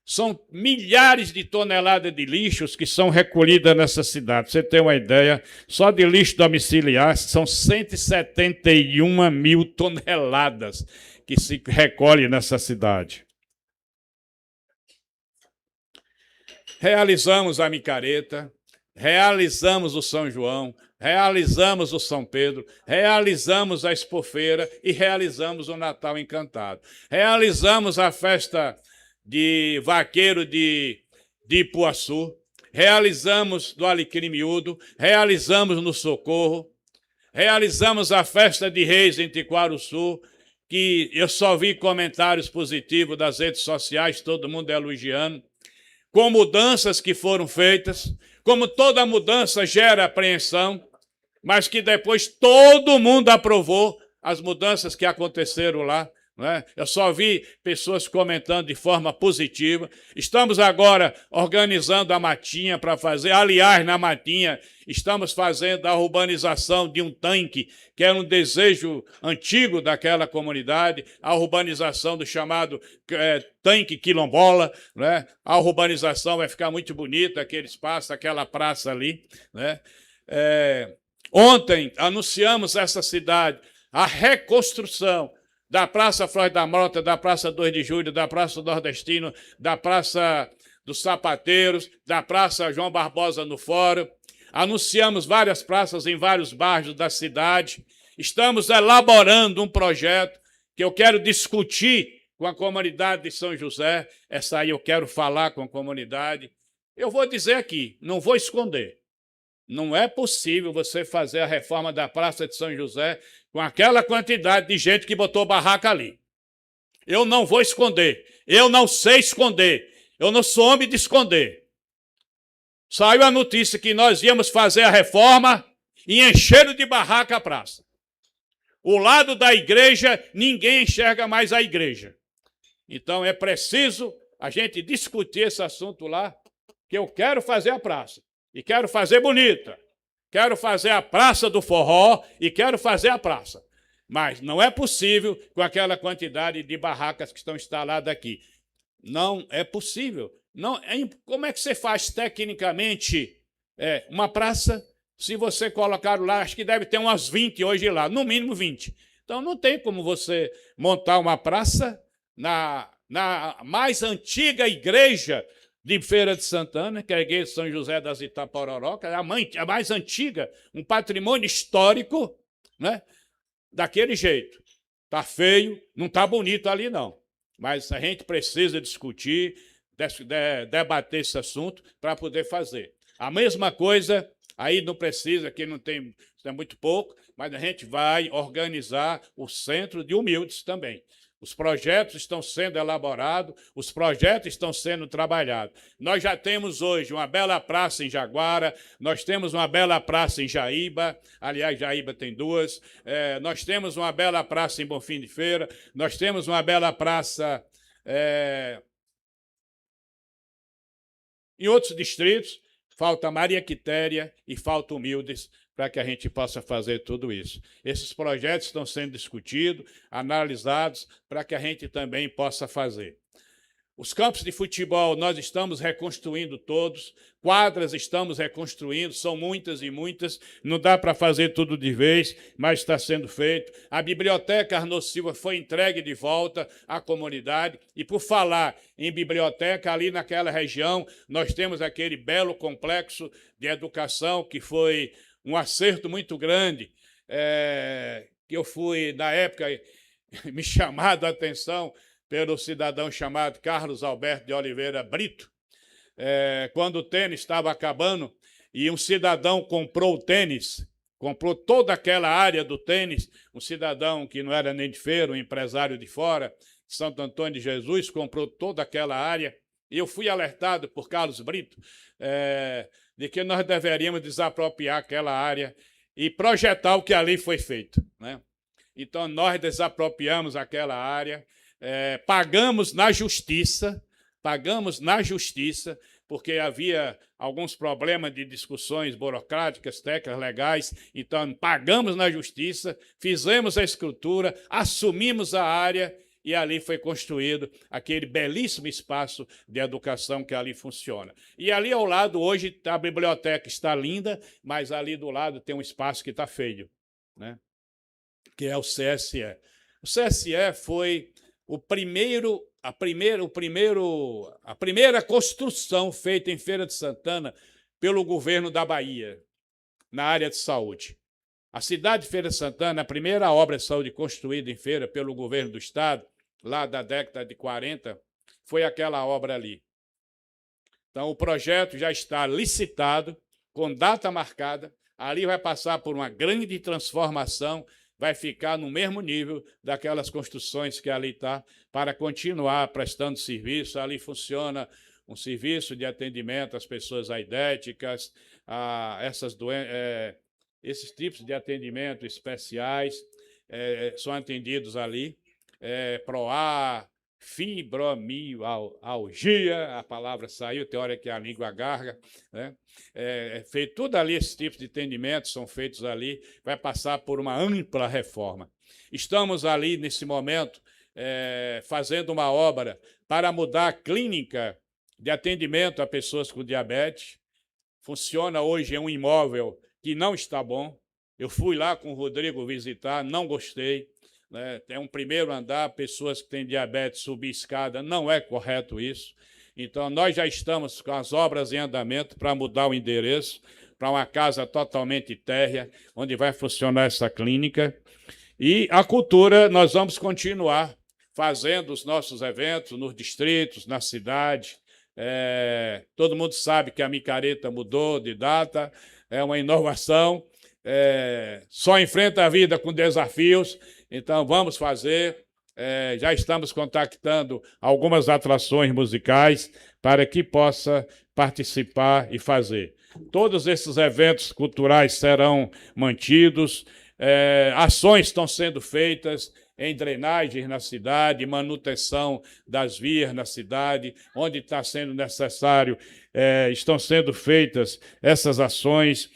São milhares de toneladas de lixos que são recolhidas nessa cidade. Você tem uma ideia, só de lixo domiciliar são 171 mil toneladas que se recolhe nessa cidade. Realizamos a micareta, realizamos o São João, realizamos o São Pedro, realizamos a Expofeira e realizamos o Natal Encantado. Realizamos a festa de vaqueiro de Ipuaçu, realizamos do Alecrim Miúdo, realizamos no Socorro, realizamos a festa de Reis em Tiquaruçu, que eu só vi comentários positivos das redes sociais, todo mundo é elogiando, com mudanças que foram feitas, como toda mudança gera apreensão, mas que depois todo mundo aprovou as mudanças que aconteceram lá. Eu só vi pessoas comentando de forma positiva. Estamos agora organizando a Matinha para fazer. Aliás, na Matinha, estamos fazendo a urbanização de um tanque, que era um desejo antigo daquela comunidade, a urbanização do chamado tanque quilombola. A urbanização vai ficar muito bonita, aquele espaço, aquela praça ali. Ontem anunciamos essa cidade, a reconstrução da Praça Flores da Mota, da Praça 2 de Julho, da Praça Nordestino, da Praça dos Sapateiros, da Praça João Barbosa no Fórum. Anunciamos várias praças em vários bairros da cidade. Estamos elaborando um projeto que eu quero discutir com a comunidade de São José. Essa aí eu quero falar com a comunidade. Eu vou dizer aqui, não vou esconder. Não é possível você fazer a reforma da Praça de São José com aquela quantidade de gente que botou barraca ali. Eu não vou esconder. Eu não sei esconder. Eu não sou homem de esconder. Saiu a notícia que nós íamos fazer a reforma e encheram de barraca a praça. O lado da igreja, ninguém enxerga mais a igreja. Então é preciso a gente discutir esse assunto lá, que eu quero fazer a praça. E quero fazer bonita. Quero fazer a Praça do Forró e quero fazer a praça. Mas não é possível com aquela quantidade de barracas que estão instaladas aqui. Não é possível. Não, como é que você faz tecnicamente uma praça se você colocar lá, acho que deve ter umas 20 hoje lá, no mínimo 20. Então não tem como você montar uma praça na mais antiga igreja de Feira de Santana, que é a igreja de São José das Itapororocas, a mais antiga, um patrimônio histórico, né? Daquele jeito. Está feio, não está bonito ali, não. Mas a gente precisa discutir, debater esse assunto para poder fazer. A mesma coisa, aí não precisa, aqui não tem, é muito pouco, mas a gente vai organizar o Centro de Humildes também. Os projetos estão sendo elaborados, os projetos estão sendo trabalhados. Nós já temos hoje uma bela praça em Jaguara, nós temos uma bela praça em Jaíba, aliás, Jaíba tem duas, nós temos uma bela praça em Bonfim de Feira, nós temos uma bela praça em outros distritos, falta Maria Quitéria e falta Humildes, para que a gente possa fazer tudo isso. Esses projetos estão sendo discutidos, analisados, para que a gente também possa fazer. Os campos de futebol nós estamos reconstruindo todos, quadras estamos reconstruindo, são muitas e muitas, não dá para fazer tudo de vez, mas está sendo feito. A biblioteca Arnold Silva foi entregue de volta à comunidade, e por falar em biblioteca, ali naquela região, nós temos aquele belo complexo de educação que foi um acerto muito grande, que eu fui, na época, me chamado a atenção pelo cidadão chamado Carlos Alberto de Oliveira Brito, quando o tênis estava acabando, e um cidadão comprou o tênis comprou toda aquela área do tênis, um cidadão que não era nem de Feira, um empresário de fora, Santo Antônio de Jesus, comprou toda aquela área. E eu fui alertado por Carlos Brito de que nós deveríamos desapropriar aquela área e projetar o que ali foi feito, né? Então, nós desapropriamos aquela área, pagamos na justiça, porque havia alguns problemas de discussões burocráticas, técnicas, legais. Então, pagamos na justiça, fizemos a escritura, assumimos a área e ali foi construído aquele belíssimo espaço de educação que ali funciona. E ali ao lado, hoje, a biblioteca está linda, mas ali do lado tem um espaço que está feio, né? Que é o CSE. O CSE foi a primeira construção feita em Feira de Santana pelo governo da Bahia, na área de saúde. A cidade de Feira de Santana, a primeira obra de saúde construída em Feira pelo governo do estado, lá da década de 40, foi aquela obra ali. Então, o projeto já está licitado, com data marcada, ali vai passar por uma grande transformação, vai ficar no mesmo nível daquelas construções que ali está, para continuar prestando serviço. Ali funciona um serviço de atendimento às pessoas aidéticas, a esses tipos de atendimento especiais são atendidos ali. PROAR, fibromialgia, a palavra saiu, tem hora que a língua garga, né? Feito tudo ali, esses tipos de atendimentos são feitos ali, vai passar por uma ampla reforma. Estamos ali, nesse momento, fazendo uma obra para mudar a clínica de atendimento a pessoas com diabetes. Funciona hoje em um imóvel que não está bom. Eu fui lá com o Rodrigo visitar, não gostei. Tem um primeiro andar, pessoas que têm diabetes, subir escada, não é correto isso. Então, nós já estamos com as obras em andamento para mudar o endereço para uma casa totalmente térrea, onde vai funcionar essa clínica. E a cultura, nós vamos continuar fazendo os nossos eventos nos distritos, na cidade. Todo mundo sabe que a micareta mudou de data, é uma inovação, só enfrenta a vida com desafios. Então, vamos fazer, já estamos contactando algumas atrações musicais para que possa participar e fazer. Todos esses eventos culturais serão mantidos, ações estão sendo feitas em drenagens na cidade, manutenção das vias na cidade, onde está sendo necessário, estão sendo feitas essas ações,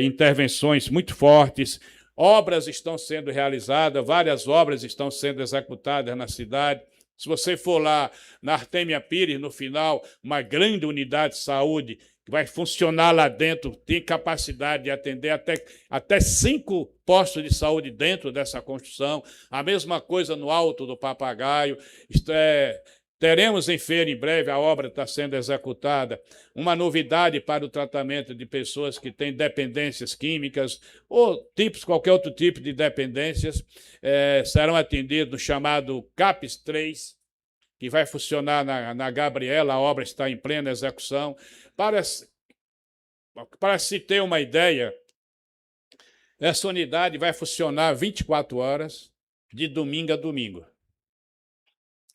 intervenções muito fortes. Obras estão sendo realizadas, várias obras estão sendo executadas na cidade. Se você for lá na Artêmia Pires, no final, uma grande unidade de saúde que vai funcionar lá dentro, tem capacidade de atender até 5 postos de saúde dentro dessa construção. A mesma coisa no Alto do Papagaio. Teremos em Feira, em breve, a obra está sendo executada, uma novidade para o tratamento de pessoas que têm dependências químicas ou qualquer outro tipo de dependências, serão atendidos no chamado CAPS 3, que vai funcionar na Gabriela, a obra está em plena execução. Para se ter uma ideia, essa unidade vai funcionar 24 horas, de domingo a domingo.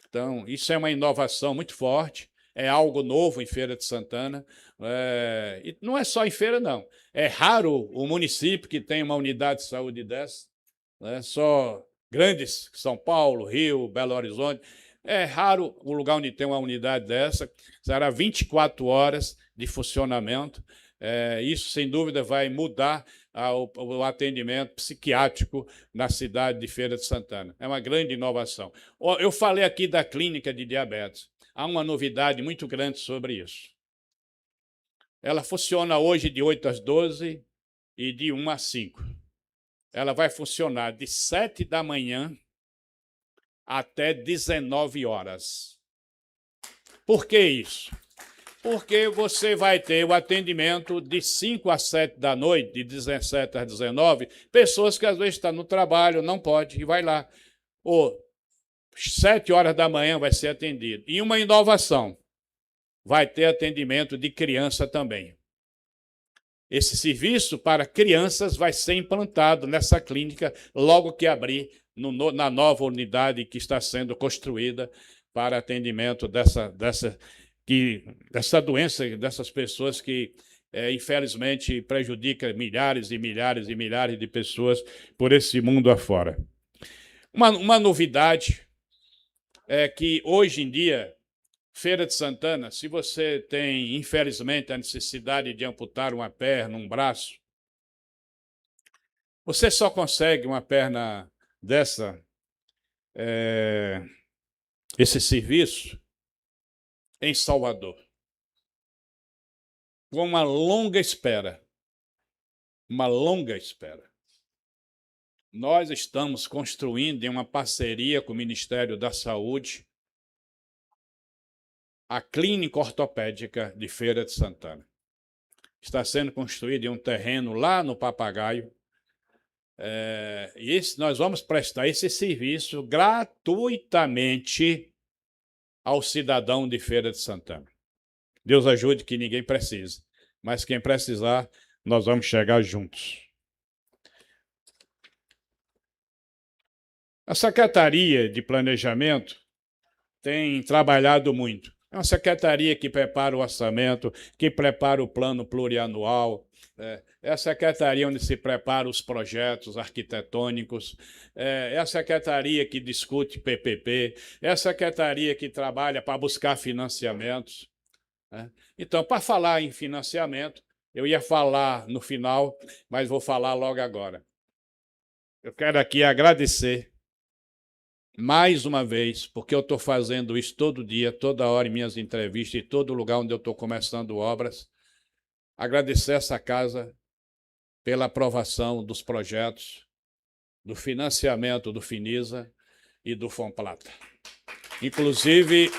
Então, isso é uma inovação muito forte, é algo novo em Feira de Santana. E não é só em Feira, não. É raro o município que tem uma unidade de saúde dessa, só grandes, São Paulo, Rio, Belo Horizonte. É raro o lugar onde tem uma unidade dessa. Será 24 horas de funcionamento. Isso, sem dúvida, vai mudar o atendimento psiquiátrico na cidade de Feira de Santana. É uma grande inovação. Eu falei aqui da clínica de diabetes. Há uma novidade muito grande sobre isso. Ela funciona hoje de 8 às 12 e de 1 às 5. Ela vai funcionar de 7 da manhã até 19 horas. Por que isso? Porque você vai ter o atendimento de 5 às 7 da noite, de 17 às 19, pessoas que às vezes estão no trabalho, não pode, e vai lá. Ou 7 horas da manhã vai ser atendido. E uma inovação, vai ter atendimento de criança também. esse serviço para crianças vai ser implantado nessa clínica logo que abrir na nova unidade que está sendo construída para atendimento dessa doença, dessas pessoas que, infelizmente, prejudica milhares e milhares e milhares de pessoas por esse mundo afora. Uma novidade é que, hoje em dia, Feira de Santana, se você tem, infelizmente, a necessidade de amputar uma perna, um braço, você só consegue uma perna dessa, esse serviço, em Salvador, com uma longa espera. Uma longa espera. Nós estamos construindo, em uma parceria com o Ministério da Saúde, a Clínica Ortopédica de Feira de Santana. Está sendo construída em um terreno lá no Papagaio. E nós vamos prestar esse serviço gratuitamente ao cidadão de Feira de Santana. Deus ajude que ninguém precise, mas quem precisar, nós vamos chegar juntos. A Secretaria de Planejamento tem trabalhado muito. É uma secretaria que prepara o orçamento, que prepara o plano plurianual, é a secretaria onde se prepara os projetos arquitetônicos, é a secretaria que discute PPP, é a secretaria que trabalha para buscar financiamentos. Então, para falar em financiamento, eu ia falar no final, mas vou falar logo agora. Eu quero aqui agradecer mais uma vez, porque eu estou fazendo isso todo dia, toda hora em minhas entrevistas, em todo lugar onde eu estou começando obras. Agradecer essa casa pela aprovação dos projetos, do financiamento do Finisa e do Fomplata. Inclusive,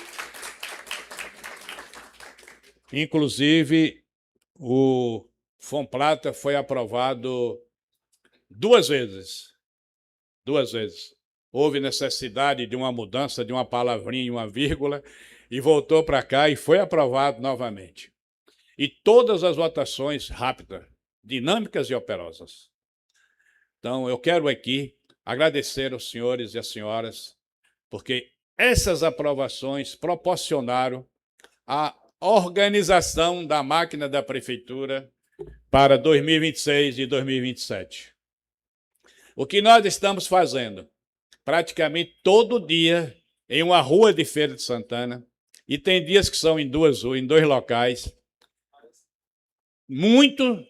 o Fomplata foi aprovado 2 vezes. 2 vezes. Houve necessidade de uma mudança, de uma palavrinha e uma vírgula, e voltou para cá e foi aprovado novamente. E todas as votações rápidas, dinâmicas e operosas. Então, eu quero aqui agradecer aos senhores e às senhoras, porque essas aprovações proporcionaram a organização da máquina da Prefeitura para 2026 e 2027. O que nós estamos fazendo? Praticamente todo dia em uma rua de Feira de Santana, e tem dias que são em 2 locais. Muito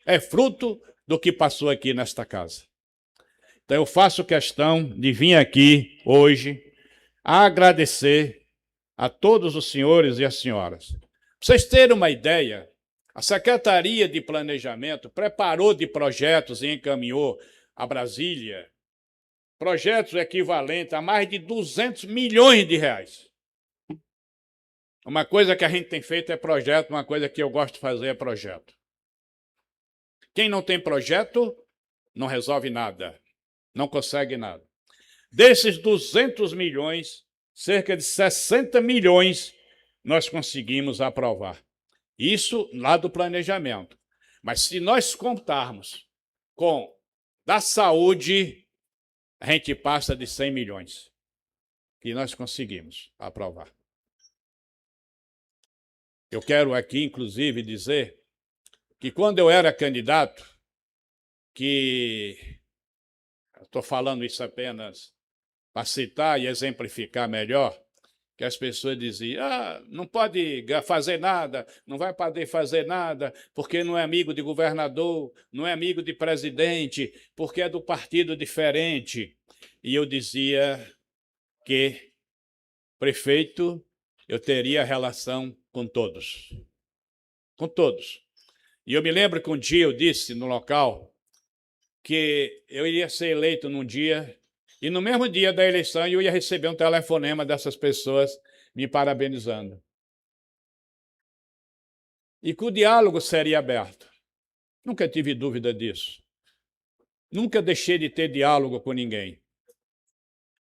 é fruto do que passou aqui nesta casa. Então eu faço questão de vir aqui hoje agradecer a todos os senhores e as senhoras. Para vocês terem uma ideia, a Secretaria de Planejamento preparou de projetos e encaminhou a Brasília projetos equivalentes a mais de 200 milhões de reais. Uma coisa que a gente tem feito é projeto, uma coisa que eu gosto de fazer é projeto. Quem não tem projeto, não resolve nada, não consegue nada. Desses 200 milhões, cerca de 60 milhões nós conseguimos aprovar. Isso lá do planejamento. Mas se nós contarmos com da saúde, a gente passa de 100 milhões que nós conseguimos aprovar. Eu quero aqui, inclusive, dizer que quando eu era candidato, estou falando isso apenas para citar e exemplificar melhor, que as pessoas diziam, não pode fazer nada, não vai poder fazer nada, porque não é amigo de governador, não é amigo de presidente, porque é do partido diferente. E eu dizia que prefeito, eu teria relação com todos. Com todos. E eu me lembro que um dia eu disse no local que eu iria ser eleito num dia, e no mesmo dia da eleição eu ia receber um telefonema dessas pessoas me parabenizando. E que o diálogo seria aberto. Nunca tive dúvida disso. Nunca deixei de ter diálogo com ninguém.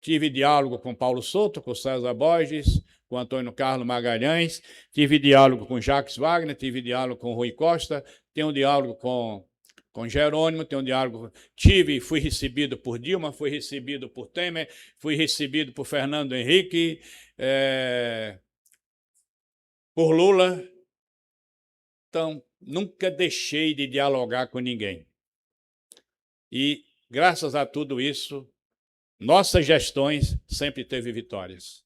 Tive diálogo com Paulo Souto, com César Borges, com Antônio Carlos Magalhães, tive diálogo com Jacques Wagner, tive diálogo com Rui Costa, tenho um diálogo com Jerônimo, tenho um diálogo, fui recebido por Dilma, fui recebido por Temer, fui recebido por Fernando Henrique, por Lula. Então, nunca deixei de dialogar com ninguém. E, graças a tudo isso, nossas gestões sempre teve vitórias.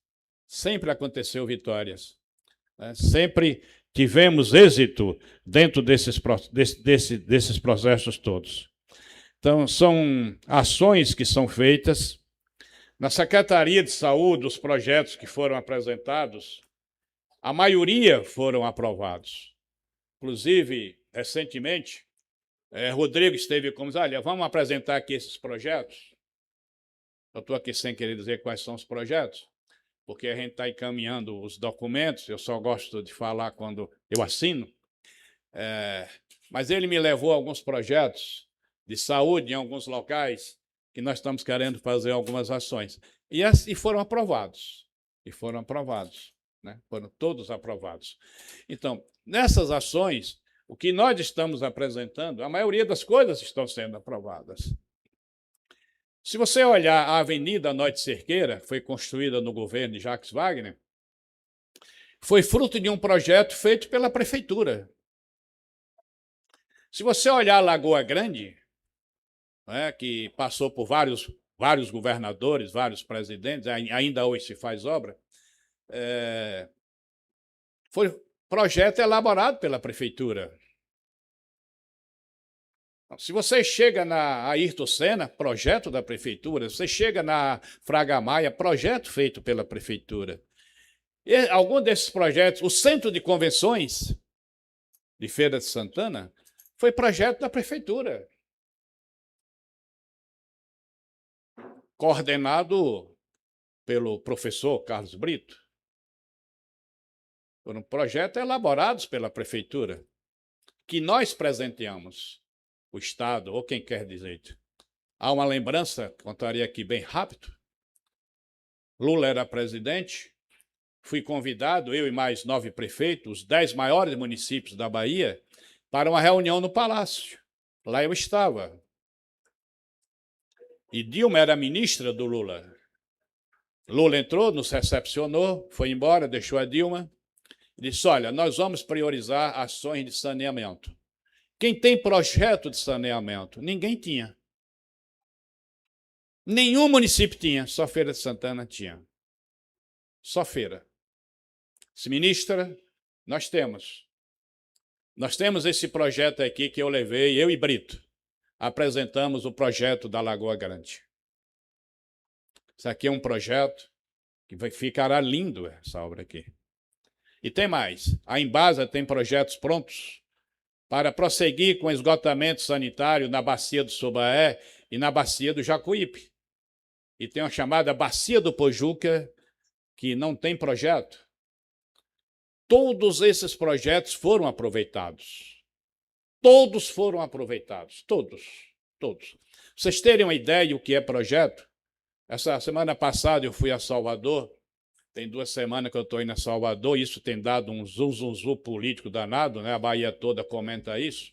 Sempre aconteceu vitórias. Sempre tivemos êxito dentro desses processos todos. Então, são ações que são feitas. Na Secretaria de Saúde, os projetos que foram apresentados, a maioria foram aprovados. Inclusive, recentemente, Rodrigo esteve como, olha, vamos apresentar aqui esses projetos. Eu estou aqui sem querer dizer quais são os projetos, porque a gente está encaminhando os documentos, eu só gosto de falar quando eu assino. Mas ele me levou a alguns projetos de saúde em alguns locais que nós estamos querendo fazer algumas ações. E foram aprovados. Né? Foram todos aprovados. Então, nessas ações, o que nós estamos apresentando, a maioria das coisas estão sendo aprovadas. Se você olhar a Avenida Norte Cerqueira, que foi construída no governo de Jacques Wagner, foi fruto de um projeto feito pela prefeitura. Se você olhar a Lagoa Grande, que passou por vários governadores, vários presidentes, ainda hoje se faz obra, foi projeto elaborado pela prefeitura. Se você chega na Ayrton Senna, projeto da prefeitura. Se você chega na Fraga Maia, projeto feito pela prefeitura. E algum desses projetos, o Centro de Convenções de Feira de Santana, foi projeto da prefeitura. Coordenado pelo professor Carlos Brito. Foram projetos elaborados pela prefeitura, que nós presenteamos. O Estado, ou quem quer dizer. Há uma lembrança, contaria aqui bem rápido. Lula era presidente, fui convidado, eu e mais 9 prefeitos, os 10 maiores municípios da Bahia, para uma reunião no Palácio. Lá eu estava. E Dilma era ministra do Lula. Lula entrou, nos recepcionou, foi embora, deixou a Dilma. E disse, olha, nós vamos priorizar ações de saneamento. Quem tem projeto de saneamento? Ninguém tinha. Nenhum município tinha, só Feira de Santana tinha. Só Feira. Ministra, nós temos. Nós temos esse projeto aqui que eu levei, eu e Brito. Apresentamos o projeto da Lagoa Grande. Isso aqui é um projeto que ficará lindo, essa obra aqui. E tem mais. A Embasa tem projetos prontos para prosseguir com o esgotamento sanitário na Bacia do Subaé e na Bacia do Jacuípe. E tem uma chamada Bacia do Pojuca, que não tem projeto. Todos esses projetos foram aproveitados. Todos foram aproveitados. Todos. Pra vocês terem uma ideia do que é projeto, essa semana passada eu fui a Salvador. Tem 2 semanas que eu estou indo a Salvador, isso tem dado um zum político danado, né? A Bahia toda comenta isso.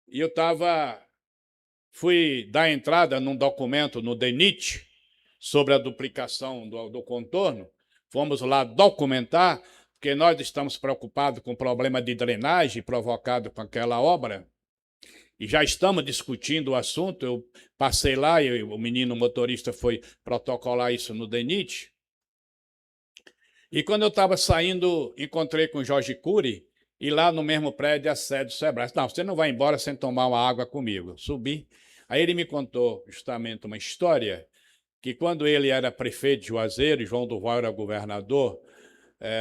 E eu fui dar entrada num documento no DENIT sobre a duplicação do contorno. Fomos lá documentar, porque nós estamos preocupados com o problema de drenagem provocado com aquela obra. E já estamos discutindo o assunto. Eu passei lá e o menino motorista foi protocolar isso no DENIT. E quando eu estava saindo, encontrei com o Jorge Cury, e lá no mesmo prédio a sede do Sebrae. Não, você não vai embora sem tomar uma água comigo. Subi. Aí ele me contou justamente uma história, que quando ele era prefeito de Juazeiro, e João Duval era governador,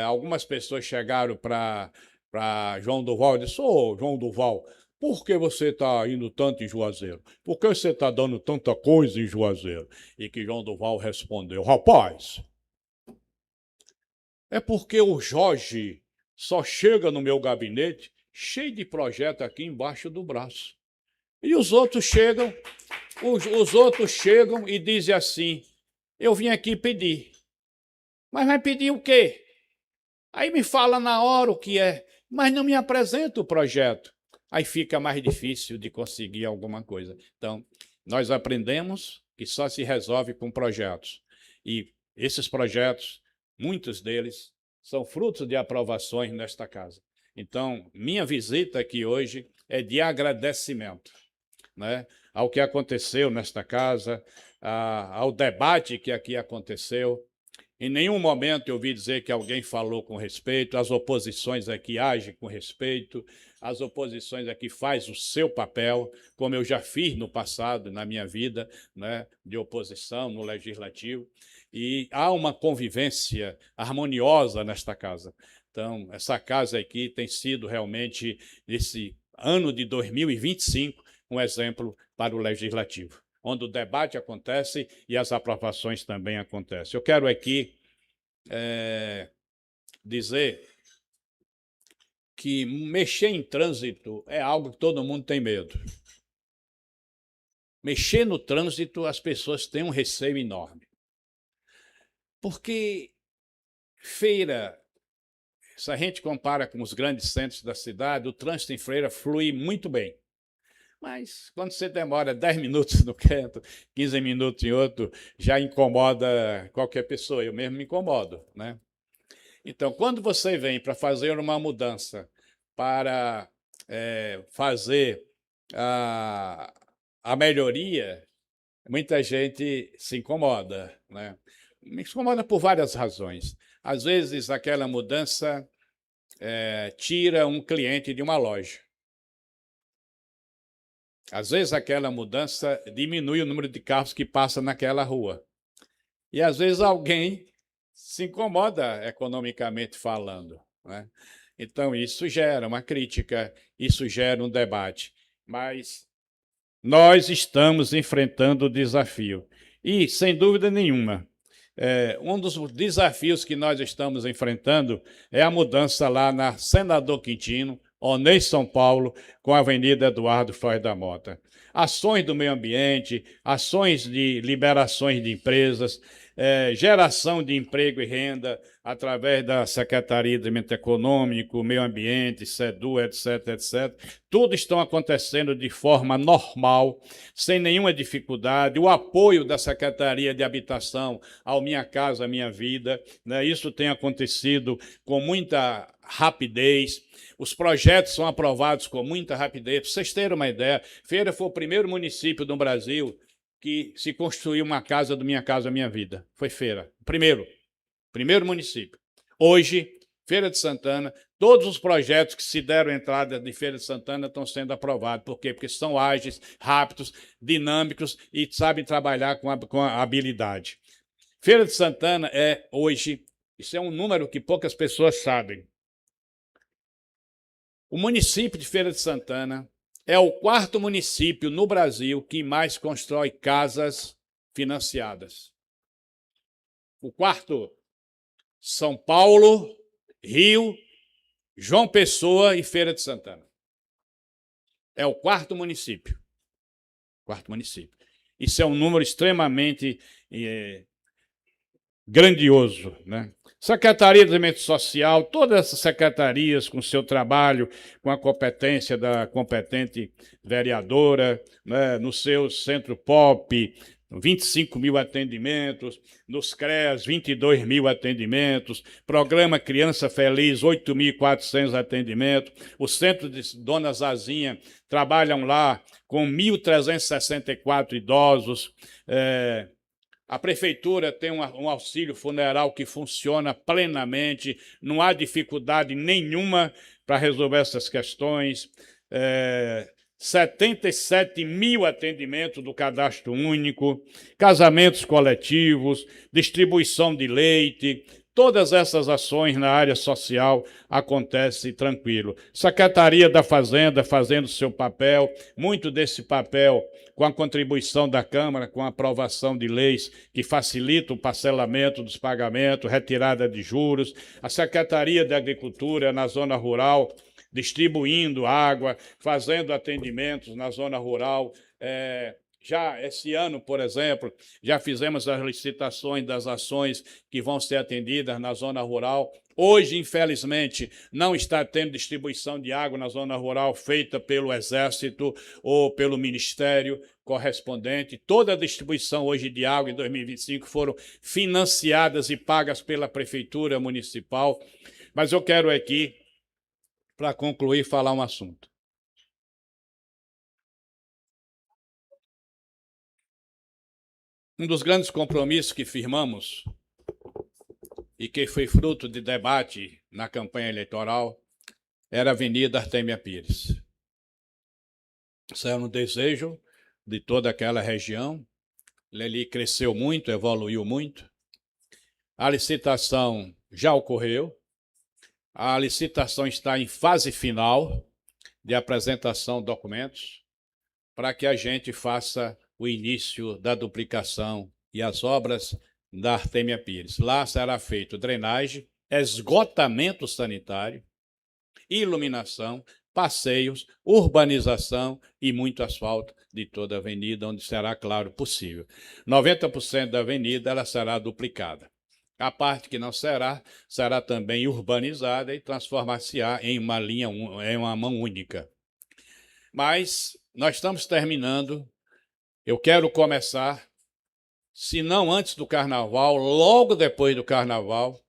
algumas pessoas chegaram para João Duval e disseram, ô, João Duval, por que você está indo tanto em Juazeiro? Por que você está dando tanta coisa em Juazeiro? E que João Duval respondeu, rapaz, é porque o Jorge só chega no meu gabinete cheio de projeto aqui embaixo do braço. E os outros chegam e dizem assim, eu vim aqui pedir. Mas vai pedir o quê? Aí me fala na hora o que é. mas não me apresenta o projeto. Aí fica mais difícil de conseguir alguma coisa. Então, nós aprendemos que só se resolve com projetos. E esses projetos, muitos deles, são frutos de aprovações nesta casa. Então, minha visita aqui hoje é de agradecimento, né, ao que aconteceu nesta casa, ao debate que aqui aconteceu. Em nenhum momento eu ouvi dizer que alguém falou com respeito, as oposições aqui agem com respeito, as oposições aqui fazem o seu papel, como eu já fiz no passado, na minha vida, né, de oposição no Legislativo, e há uma convivência harmoniosa nesta casa. Então, essa casa aqui tem sido realmente, esse ano de 2025, um exemplo para o Legislativo, onde o debate acontece e as aprovações também acontecem. Eu quero aqui dizer que mexer em trânsito é algo que todo mundo tem medo. Mexer no trânsito, as pessoas têm um receio enorme. Porque Feira, se a gente compara com os grandes centros da cidade, o trânsito em Feira flui muito bem. Mas quando você demora 10 minutos no canto, 15 minutos em outro, já incomoda qualquer pessoa. Eu mesmo me incomodo, né? Então, quando você vem para fazer uma mudança, para fazer a melhoria, muita gente se incomoda, né? Me incomoda por várias razões. Às vezes, aquela mudança tira um cliente de uma loja. Às vezes, aquela mudança diminui o número de carros que passam naquela rua. E, às vezes, alguém se incomoda economicamente falando, né? Então, isso gera uma crítica, isso gera um debate. Mas nós estamos enfrentando o desafio. E, sem dúvida nenhuma, um dos desafios que nós estamos enfrentando é a mudança lá na Senador Quintino, Onês São Paulo, com a Avenida Eduardo Freire da Mota. Ações do meio ambiente, ações de liberações de empresas, geração de emprego e renda através da Secretaria de Desenvolvimento Econômico, Meio Ambiente, SEDU, etc., etc. Tudo estão acontecendo de forma normal, sem nenhuma dificuldade. O apoio da Secretaria de Habitação ao Minha Casa Minha Vida, né? Isso tem acontecido com muita rapidez. Os projetos são aprovados com muita rapidez. Para vocês terem uma ideia, Feira foi o primeiro município do Brasil que se construiu uma casa do Minha Casa Minha Vida. Foi Feira. Primeiro município. Hoje, Feira de Santana, todos os projetos que se deram entrada de Feira de Santana estão sendo aprovados. Por quê? Porque são ágeis, rápidos, dinâmicos e sabem trabalhar com a habilidade. Feira de Santana é, hoje, isso é um número que poucas pessoas sabem. O município de Feira de Santana é o 4º município no Brasil que mais constrói casas financiadas. O 4º, São Paulo, Rio, João Pessoa e Feira de Santana. É o 4º município. 4º município. Isso é um número extremamente grandioso, né? Secretaria de Desenvolvimento Social, todas essas secretarias com seu trabalho, com a competência da competente vereadora, né, no seu centro POP, 25 mil atendimentos, nos CREAS, 22 mil atendimentos, programa Criança Feliz, 8.400 atendimentos, o centro de Dona Zazinha trabalham lá com 1.364 idosos, a prefeitura tem um auxílio funeral que funciona plenamente, não há dificuldade nenhuma para resolver essas questões. 77 mil atendimentos do cadastro único, casamentos coletivos, distribuição de leite, todas essas ações na área social acontecem tranquilo. Secretaria da Fazenda fazendo seu papel, muito desse papel com a contribuição da Câmara, com a aprovação de leis que facilitam o parcelamento dos pagamentos, retirada de juros. A Secretaria de Agricultura na zona rural, distribuindo água, fazendo atendimentos na zona rural, Já esse ano, por exemplo, já fizemos as licitações das ações que vão ser atendidas na zona rural. Hoje, infelizmente, não está tendo distribuição de água na zona rural feita pelo Exército ou pelo Ministério correspondente. Toda a distribuição hoje de água em 2025 foram financiadas e pagas pela Prefeitura Municipal. Mas eu quero aqui, para concluir, falar um assunto. Um dos grandes compromissos que firmamos e que foi fruto de debate na campanha eleitoral era a Avenida Artemia Pires. Isso era um desejo de toda aquela região. Ali cresceu muito, evoluiu muito. A licitação já ocorreu. A licitação está em fase final de apresentação de documentos para que a gente faça o início da duplicação e as obras da Artemia Pires. Lá será feito drenagem, esgotamento sanitário, iluminação, passeios, urbanização e muito asfalto de toda a avenida, onde será, claro, possível. 90% da avenida ela será duplicada. A parte que não será, será também urbanizada e transformar-se-á em uma linha, em uma mão única. Mas nós estamos terminando. Eu quero começar, se não antes do Carnaval, logo depois do Carnaval,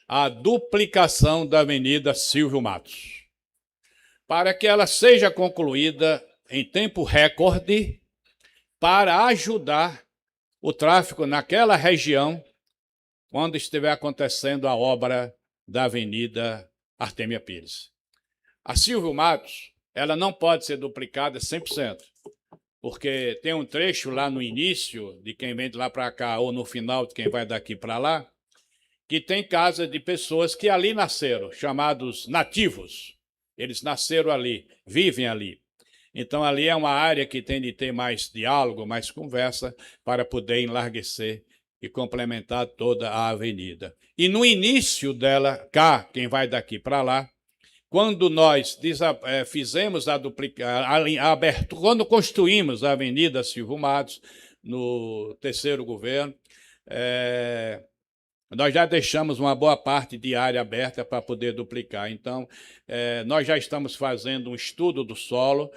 a duplicação da Avenida Silvio Matos, para que ela seja concluída em tempo recorde, para ajudar o tráfego naquela região, quando estiver acontecendo a obra da Avenida Artemia Pires. A Silvio Matos, ela não pode ser duplicada 100%. Porque tem um trecho lá no início, de quem vem de lá para cá, ou no final, de quem vai daqui para lá, que tem casa de pessoas que ali nasceram, chamados nativos. Eles nasceram ali, vivem ali. Então, ali é uma área que tem de ter mais diálogo, mais conversa, para poder enlarguecer e complementar toda a avenida. E no início dela, cá, quem vai daqui para lá, quando nós fizemos a abertura, quando construímos a Avenida Silvio Matos, no terceiro governo, nós já deixamos uma boa parte de área aberta para poder duplicar. Então, nós já estamos fazendo um estudo do solo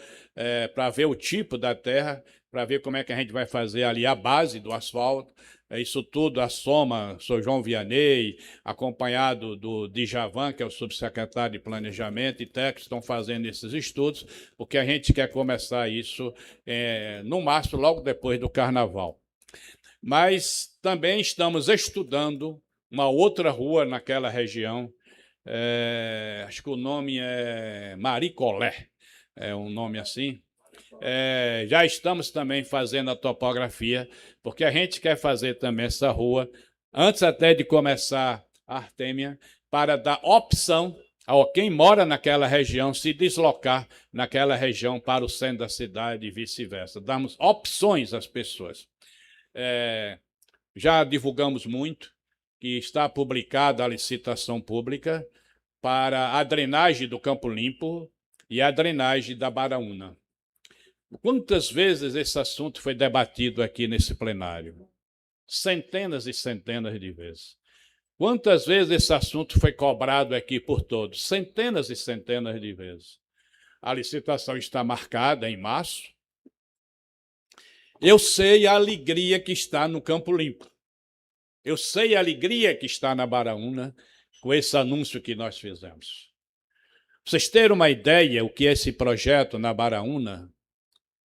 para ver o tipo da terra, para ver como é que a gente vai fazer ali a base do asfalto. Isso tudo, a soma, sou João Vianney, acompanhado do Djavan, que é o subsecretário de Planejamento, e técnicos estão fazendo esses estudos, porque a gente quer começar isso no máximo logo depois do Carnaval. Mas também estamos estudando uma outra rua naquela região, acho que o nome é Maricolé, é um nome assim. Já estamos também fazendo a topografia, porque a gente quer fazer também essa rua, antes até de começar a Artemia, para dar opção a quem mora naquela região se deslocar naquela região para o centro da cidade e vice-versa. Damos opções às pessoas. Já divulgamos muito que está publicada a licitação pública para a drenagem do Campo Limpo e a drenagem da Baraúna. Quantas vezes esse assunto foi debatido aqui nesse plenário? Centenas e centenas de vezes. Quantas vezes esse assunto foi cobrado aqui por todos? Centenas e centenas de vezes. A licitação está marcada em março. Eu sei a alegria que está no Campo Limpo. Eu sei a alegria que está na Baraúna com esse anúncio que nós fizemos. Para vocês terem uma ideia o que é esse projeto na Baraúna,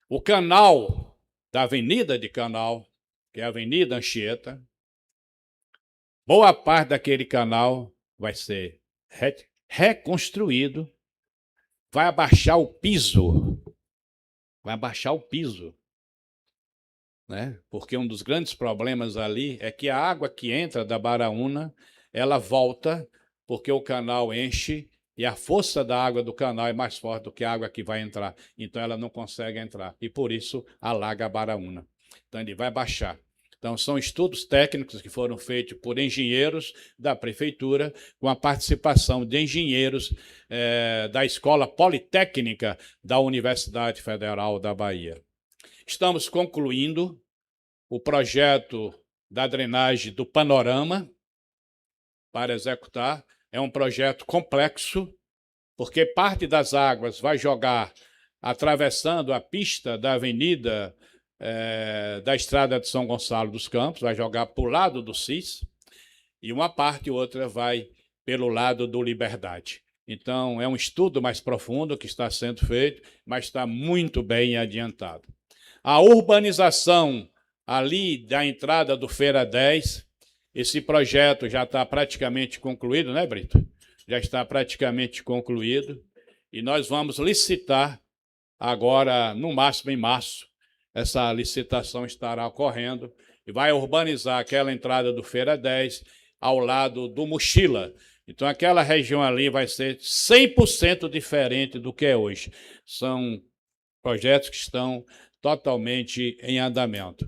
o canal da Avenida de Canal, que é a Avenida Anchieta, boa parte daquele canal vai ser reconstruído, vai abaixar o piso. Vai abaixar o piso. Né? Porque um dos grandes problemas ali é que a água que entra da Baraúna, ela volta porque o canal enche e a força da água do canal é mais forte do que a água que vai entrar. Então, ela não consegue entrar. E, por isso, alaga a Baraúna. Então, ele vai baixar. Então, são estudos técnicos que foram feitos por engenheiros da Prefeitura, com a participação de engenheiros da Escola Politécnica da Universidade Federal da Bahia. Estamos concluindo o projeto da drenagem do Panorama para executar. É um projeto complexo, porque parte das águas vai jogar atravessando a pista da avenida da Estrada de São Gonçalo dos Campos, vai jogar para o lado do CIS, e uma parte e outra vai pelo lado do Liberdade. Então, é um estudo mais profundo que está sendo feito, mas está muito bem adiantado. A urbanização ali da entrada do Feira 10, esse projeto já está praticamente concluído, né, Brito? Já está praticamente concluído, e nós vamos licitar agora, no máximo em março. Essa licitação estará ocorrendo e vai urbanizar aquela entrada do Feira 10 ao lado do Mochila. Então, aquela região ali vai ser 100% diferente do que é hoje. São projetos que estão totalmente em andamento.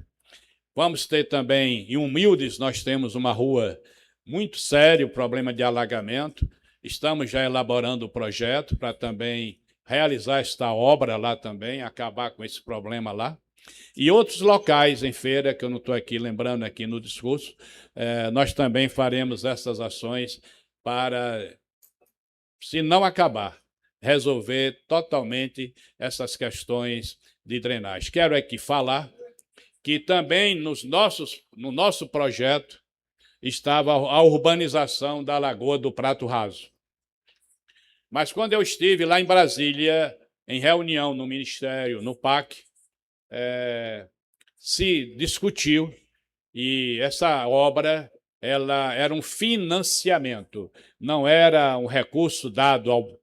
Vamos ter também, em Humildes, nós temos uma rua muito séria, o problema de alagamento. Estamos já elaborando o projeto para também realizar esta obra lá também, acabar com esse problema lá. E outros locais em feira, que eu não estou aqui lembrando aqui no discurso, nós também faremos essas ações para, se não acabar, resolver totalmente essas questões de drenagem. Quero aqui falar que também no nosso projeto estava a urbanização da Lagoa do Prato Raso. Mas quando eu estive lá em Brasília, em reunião no Ministério, no PAC, se discutiu e essa obra ela era um financiamento, não era um recurso dado,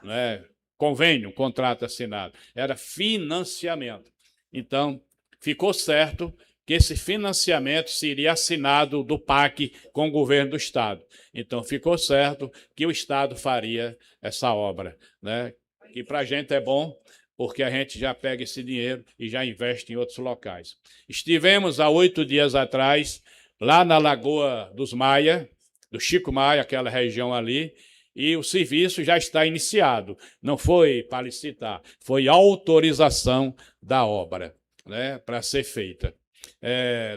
não é convênio, contrato assinado, era financiamento. Então, ficou certo que esse financiamento seria assinado do PAC com o governo do Estado. Então, ficou certo que o Estado faria essa obra, né? Que para a gente é bom, porque a gente já pega esse dinheiro e já investe em outros locais. Estivemos há 8 dias atrás, lá na Lagoa dos Maia, do Chico Maia, aquela região ali, e o serviço já está iniciado. Não foi para licitar, foi autorização da obra, né, para ser feita.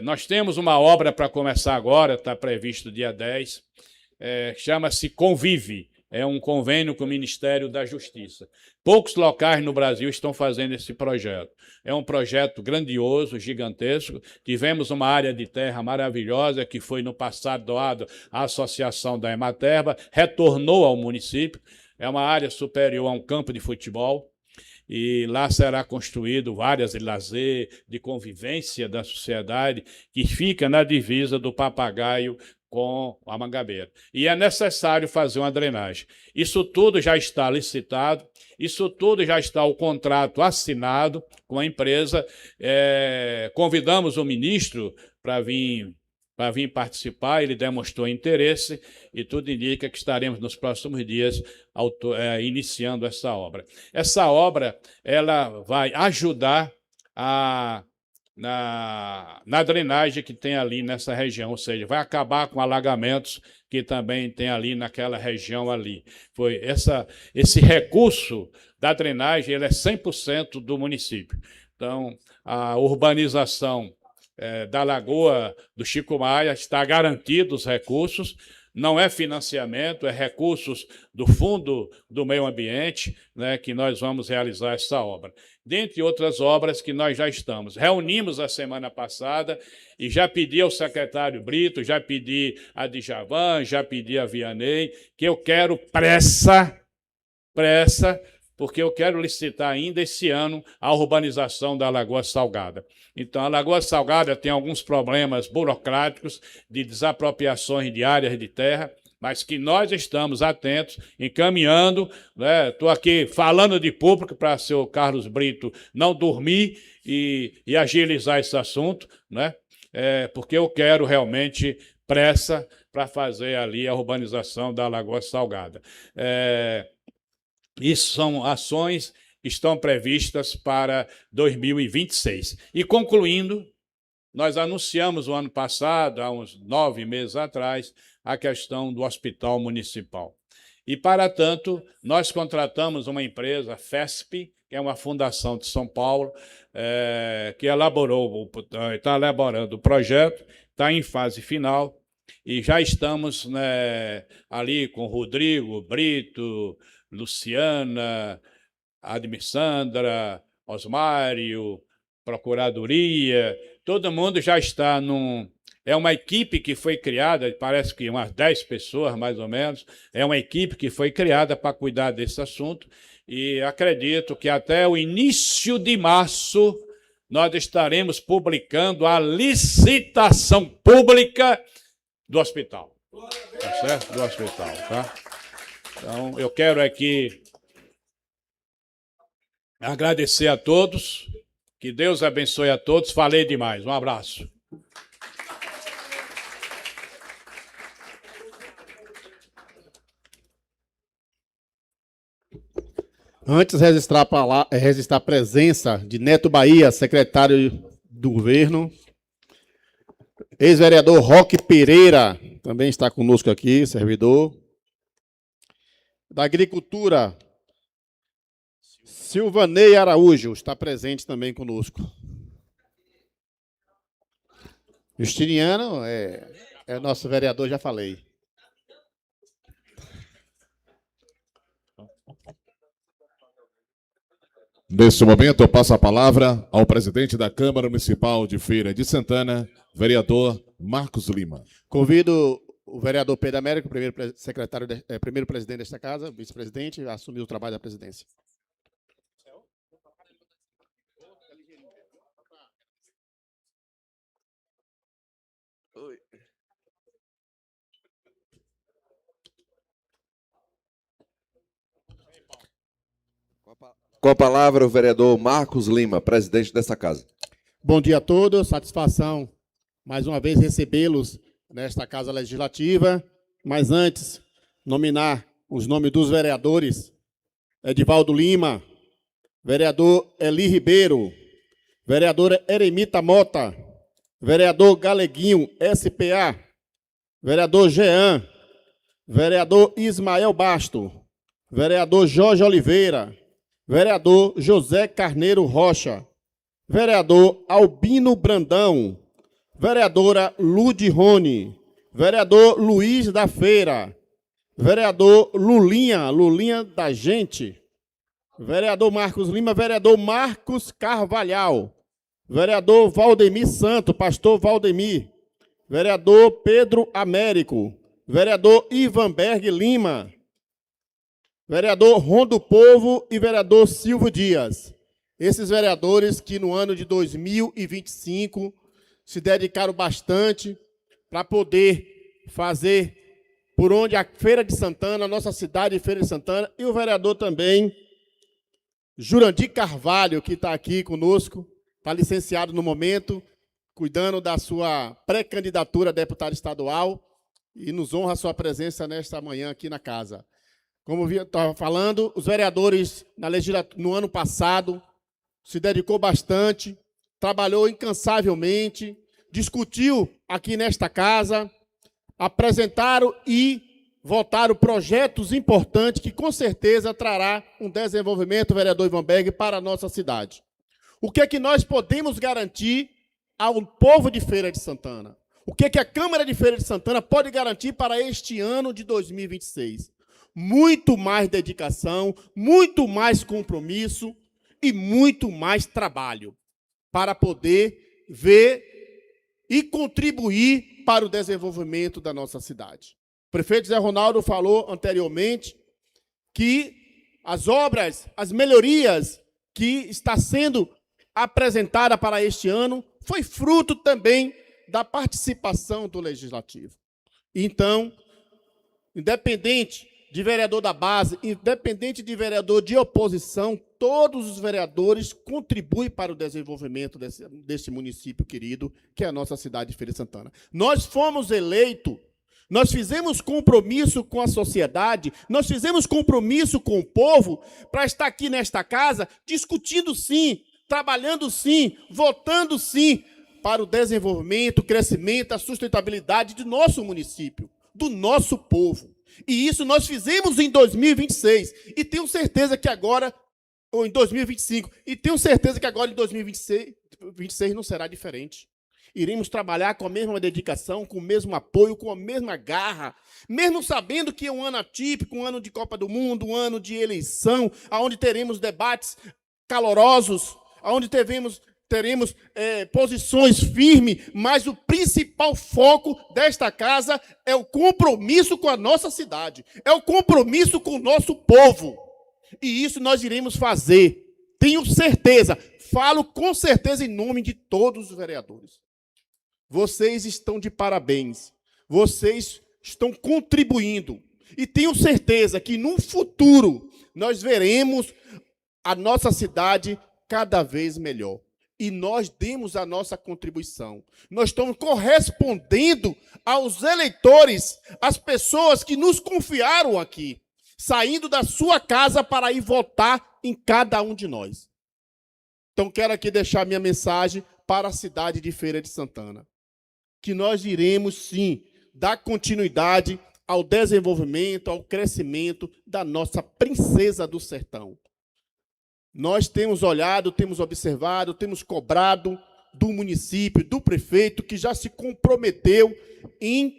Nós temos uma obra para começar agora, está previsto dia 10, chama-se Convive, é um convênio com o Ministério da Justiça. Poucos locais no Brasil estão fazendo esse projeto. É um projeto grandioso, gigantesco. Tivemos uma área de terra maravilhosa que foi no passado doado à Associação da Ematerba, retornou ao município. É uma área superior a um campo de futebol. E lá será construído áreas de lazer, de convivência da sociedade, que fica na divisa do Papagaio com a Mangabeira. E é necessário fazer uma drenagem. Isso tudo já está licitado, isso tudo já está o contrato assinado com a empresa. Convidamos o ministro para vir participar, ele demonstrou interesse e tudo indica que estaremos nos próximos dias iniciando essa obra. Essa obra ela vai ajudar na drenagem que tem ali nessa região, ou seja, vai acabar com alagamentos que também tem ali naquela região ali. Esse recurso da drenagem ele é 100% do município. Então, a urbanização da Lagoa do Chico Maia está garantido os recursos, não é financiamento, é recursos do Fundo do Meio Ambiente, né, que nós vamos realizar essa obra. Dentre outras obras que nós já estamos. Reunimos a semana passada e já pedi ao secretário Brito, já pedi a Djavan, já pedi a Vianney, que eu quero pressa, porque eu quero licitar ainda esse ano a urbanização da Lagoa Salgada. Então, a Lagoa Salgada tem alguns problemas burocráticos de desapropriações de áreas de terra, mas que nós estamos atentos, encaminhando. Estou aqui falando de público para o senhor Carlos Brito não dormir e agilizar esse assunto, né? Porque eu quero realmente pressa para fazer ali a urbanização da Lagoa Salgada. Isso são ações que estão previstas para 2026. E concluindo, nós anunciamos o ano passado, há uns 9 meses atrás, a questão do hospital municipal. E, para tanto, nós contratamos uma empresa, FESP, que é uma fundação de São Paulo, que está elaborando o projeto, está em fase final, e já estamos, né, ali com Rodrigo, Brito, Luciana, Admissandra, Osmário, Procuradoria, todo mundo já está É uma equipe que foi criada, parece que umas 10 pessoas, mais ou menos, é uma equipe que foi criada para cuidar desse assunto, e acredito que até o início de março nós estaremos publicando a licitação pública do hospital. Tá certo? Do hospital, tá? Então, eu quero aqui agradecer a todos, que Deus abençoe a todos. Falei demais. Um abraço. Antes, registrar a presença de Neto Bahia, secretário do governo. Ex-vereador Roque Pereira, também está conosco aqui, servidor. Da Agricultura, Silvanei Araújo, está presente também conosco. Justiniano é nosso vereador, já falei. Neste momento, eu passo a palavra ao presidente da Câmara Municipal de Feira de Santana, vereador Marcos Lima. Convido o vereador Pedro Américo, primeiro presidente desta casa, vice-presidente, a assumir o trabalho da presidência. Com a palavra, o vereador Marcos Lima, presidente dessa casa. Bom dia a todos, satisfação mais uma vez recebê-los nesta Casa Legislativa, mas antes, nominar os nomes dos vereadores: Edivaldo Lima, vereador Eli Ribeiro, vereadora Eremita Mota, vereador Galeguinho, SPA, vereador Jean, vereador Ismael Basto, vereador Jorge Oliveira, vereador José Carneiro Rocha, vereador Albino Brandão, vereadora Lude Rony, vereador Luiz da Feira, vereador Lulinha da Gente, vereador Marcos Lima, vereador Marcos Carvalhal, vereador Valdemir Santo, pastor Valdemir, vereador Pedro Américo, vereador Ivanberg Lima, vereador Rondo Povo e vereador Silvio Dias. Esses vereadores que no ano de 2025 se dedicaram bastante para poder fazer por onde a Feira de Santana, a nossa cidade de Feira de Santana, e o vereador também Jurandir Carvalho, que está aqui conosco, está licenciado no momento, cuidando da sua pré-candidatura a deputado estadual, e nos honra a sua presença nesta manhã aqui na casa. Como eu estava falando, os vereadores no ano passado se dedicou bastante, trabalhou incansavelmente, discutiu aqui nesta casa, apresentaram e votaram projetos importantes que com certeza trará um desenvolvimento, vereador Ivanberg, para a nossa cidade. O que é que nós podemos garantir ao povo de Feira de Santana? O que é que a Câmara de Feira de Santana pode garantir para este ano de 2026? Muito mais dedicação, muito mais compromisso e muito mais trabalho para poder ver e contribuir para o desenvolvimento da nossa cidade. O prefeito Zé Ronaldo falou anteriormente que as obras, as melhorias que está sendo apresentada para este ano foi fruto também da participação do Legislativo. Então, independente de vereador da base, independente de vereador de oposição, todos os vereadores contribuem para o desenvolvimento desse município querido, que é a nossa cidade de Feira de Santana. Nós fomos eleitos, nós fizemos compromisso com a sociedade, nós fizemos compromisso com o povo para estar aqui nesta casa, discutindo sim, trabalhando sim, votando sim, para o desenvolvimento, o crescimento, a sustentabilidade do nosso município, do nosso povo. E isso nós fizemos em 2026. E tenho certeza que agora ou em 2025. E tenho certeza que agora em 2026 não será diferente. Iremos trabalhar com a mesma dedicação, com o mesmo apoio, com a mesma garra, mesmo sabendo que é um ano atípico, um ano de Copa do Mundo, um ano de eleição, onde teremos debates calorosos, onde teremos posições firmes, mas o principal foco desta casa é o compromisso com a nossa cidade, é o compromisso com o nosso povo. E isso nós iremos fazer. Tenho certeza, falo com certeza em nome de todos os vereadores. Vocês estão de parabéns. Vocês estão contribuindo. E tenho certeza que no futuro nós veremos a nossa cidade cada vez melhor. E nós demos a nossa contribuição. Nós estamos correspondendo aos eleitores, às pessoas que nos confiaram aqui, saindo da sua casa para ir votar em cada um de nós. Então, quero aqui deixar minha mensagem para a cidade de Feira de Santana. Que nós iremos, sim, dar continuidade ao desenvolvimento, ao crescimento da nossa princesa do sertão. Nós temos olhado, temos observado, temos cobrado do município, do prefeito, que já se comprometeu em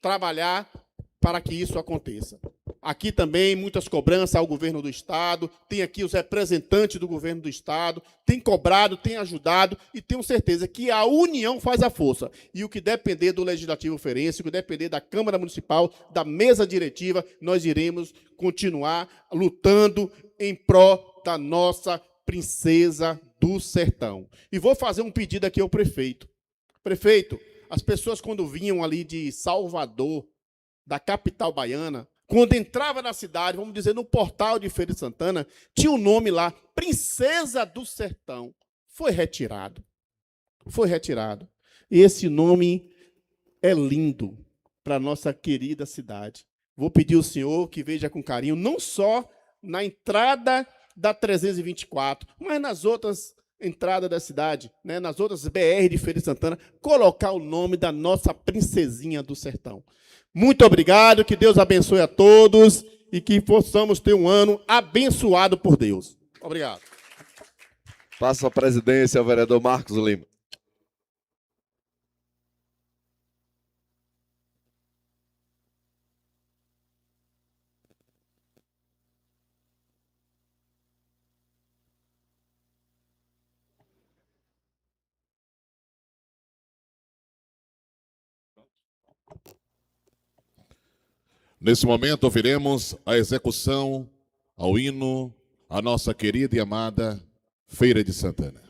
trabalhar para que isso aconteça. Aqui também muitas cobranças ao governo do Estado, tem aqui os representantes do governo do Estado, tem cobrado, tem ajudado, e tenho certeza que a união faz a força. E o que depender do Legislativo Feirense, o que depender da Câmara Municipal, da mesa diretiva, nós iremos continuar lutando em pró da nossa princesa do sertão. E vou fazer um pedido aqui ao prefeito. Prefeito, as pessoas quando vinham ali de Salvador, da capital baiana, quando entrava na cidade, vamos dizer, no portal de Feira de Santana, tinha um nome lá, Princesa do Sertão. Foi retirado. Foi retirado. E esse nome é lindo para a nossa querida cidade. Vou pedir ao senhor que veja com carinho, não só na entrada da 324, mas nas outras entradas da cidade, né, nas outras BR de Feira de Santana, colocar o nome da nossa princesinha do sertão. Muito obrigado, que Deus abençoe a todos e que possamos ter um ano abençoado por Deus. Obrigado. Passo a presidência ao vereador Marcos Lima. Nesse momento, ouviremos a execução ao hino à nossa querida e amada Feira de Santana.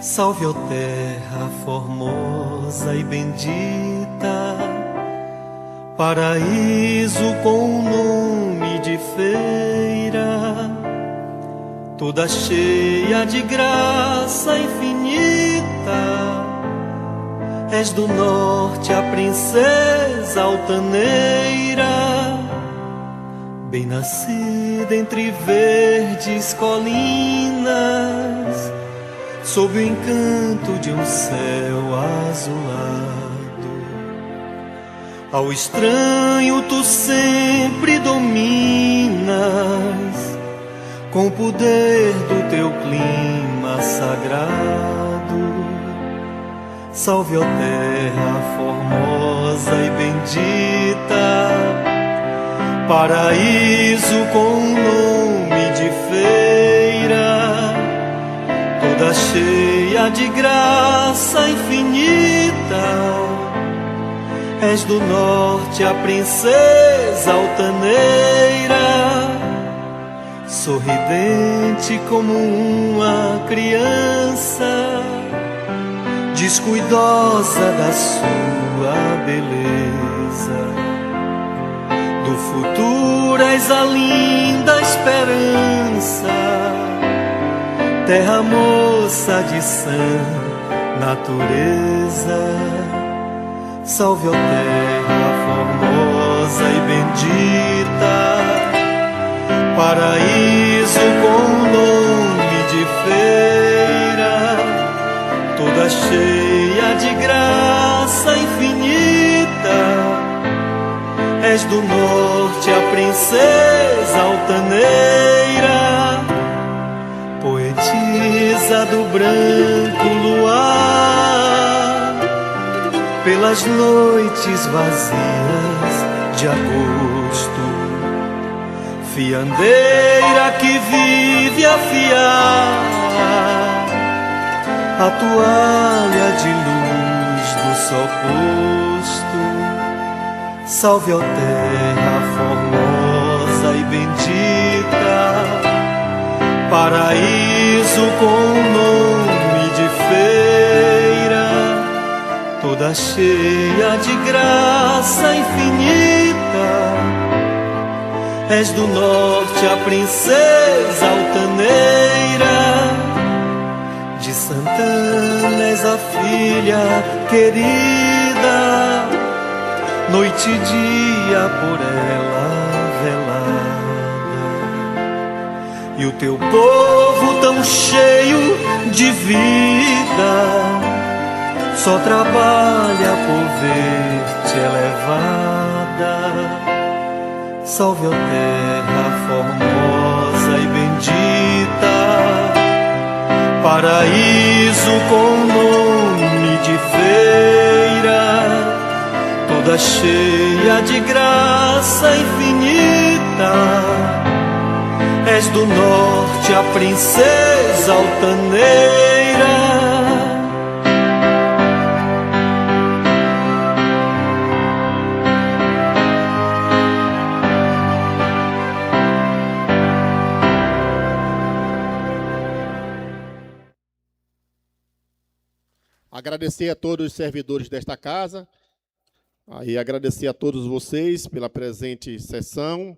Salve, ó terra formosa e bendita, paraíso com o nome de feira, toda cheia de graça infinita. És do norte a princesa altaneira, bem nascida entre verdes colinas, sob o encanto de um céu azulado. Ao estranho tu sempre dominas, com o poder do teu clima sagrado. Salve, ó terra formosa e bendita, paraíso com o nome de feira, toda cheia de graça infinita. És do norte a princesa altaneira, sorridente como uma criança, descuidosa da sua beleza. Do futuro és a linda esperança, terra moça de sã natureza. Salve, ó terra formosa e bendita, paraíso com nome de feira, toda cheia de graça infinita. És do norte a princesa altaneira, poetisa do branco luar, pelas noites vazias de agosto, fiandeira que vive a fiar a toalha de luz do sol posto. Salve, ó terra formosa e bendita, paraíso com nome de feira, toda cheia de graça infinita. És do norte a princesa altaneira, de Santana és a filha querida, noite e dia por ela velada. E o teu povo tão cheio de vida só trabalha por ver-te elevada. Salve, ó terra formosa e bendita, paraíso com nome de feira, toda cheia de graça infinita. És do norte a princesa altaneira. Agradecer a todos os servidores desta casa, e agradecer a todos vocês pela presente sessão.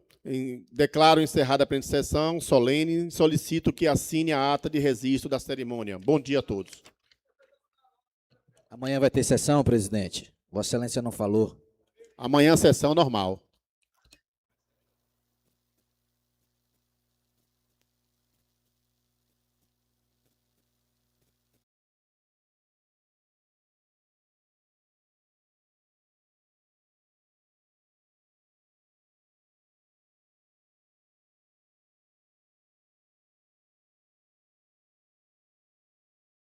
Declaro encerrada a presente sessão solene. Solicito que assine a ata de registro da cerimônia. Bom dia a todos. Amanhã vai ter sessão, presidente? Vossa Excelência não falou. Amanhã, sessão normal.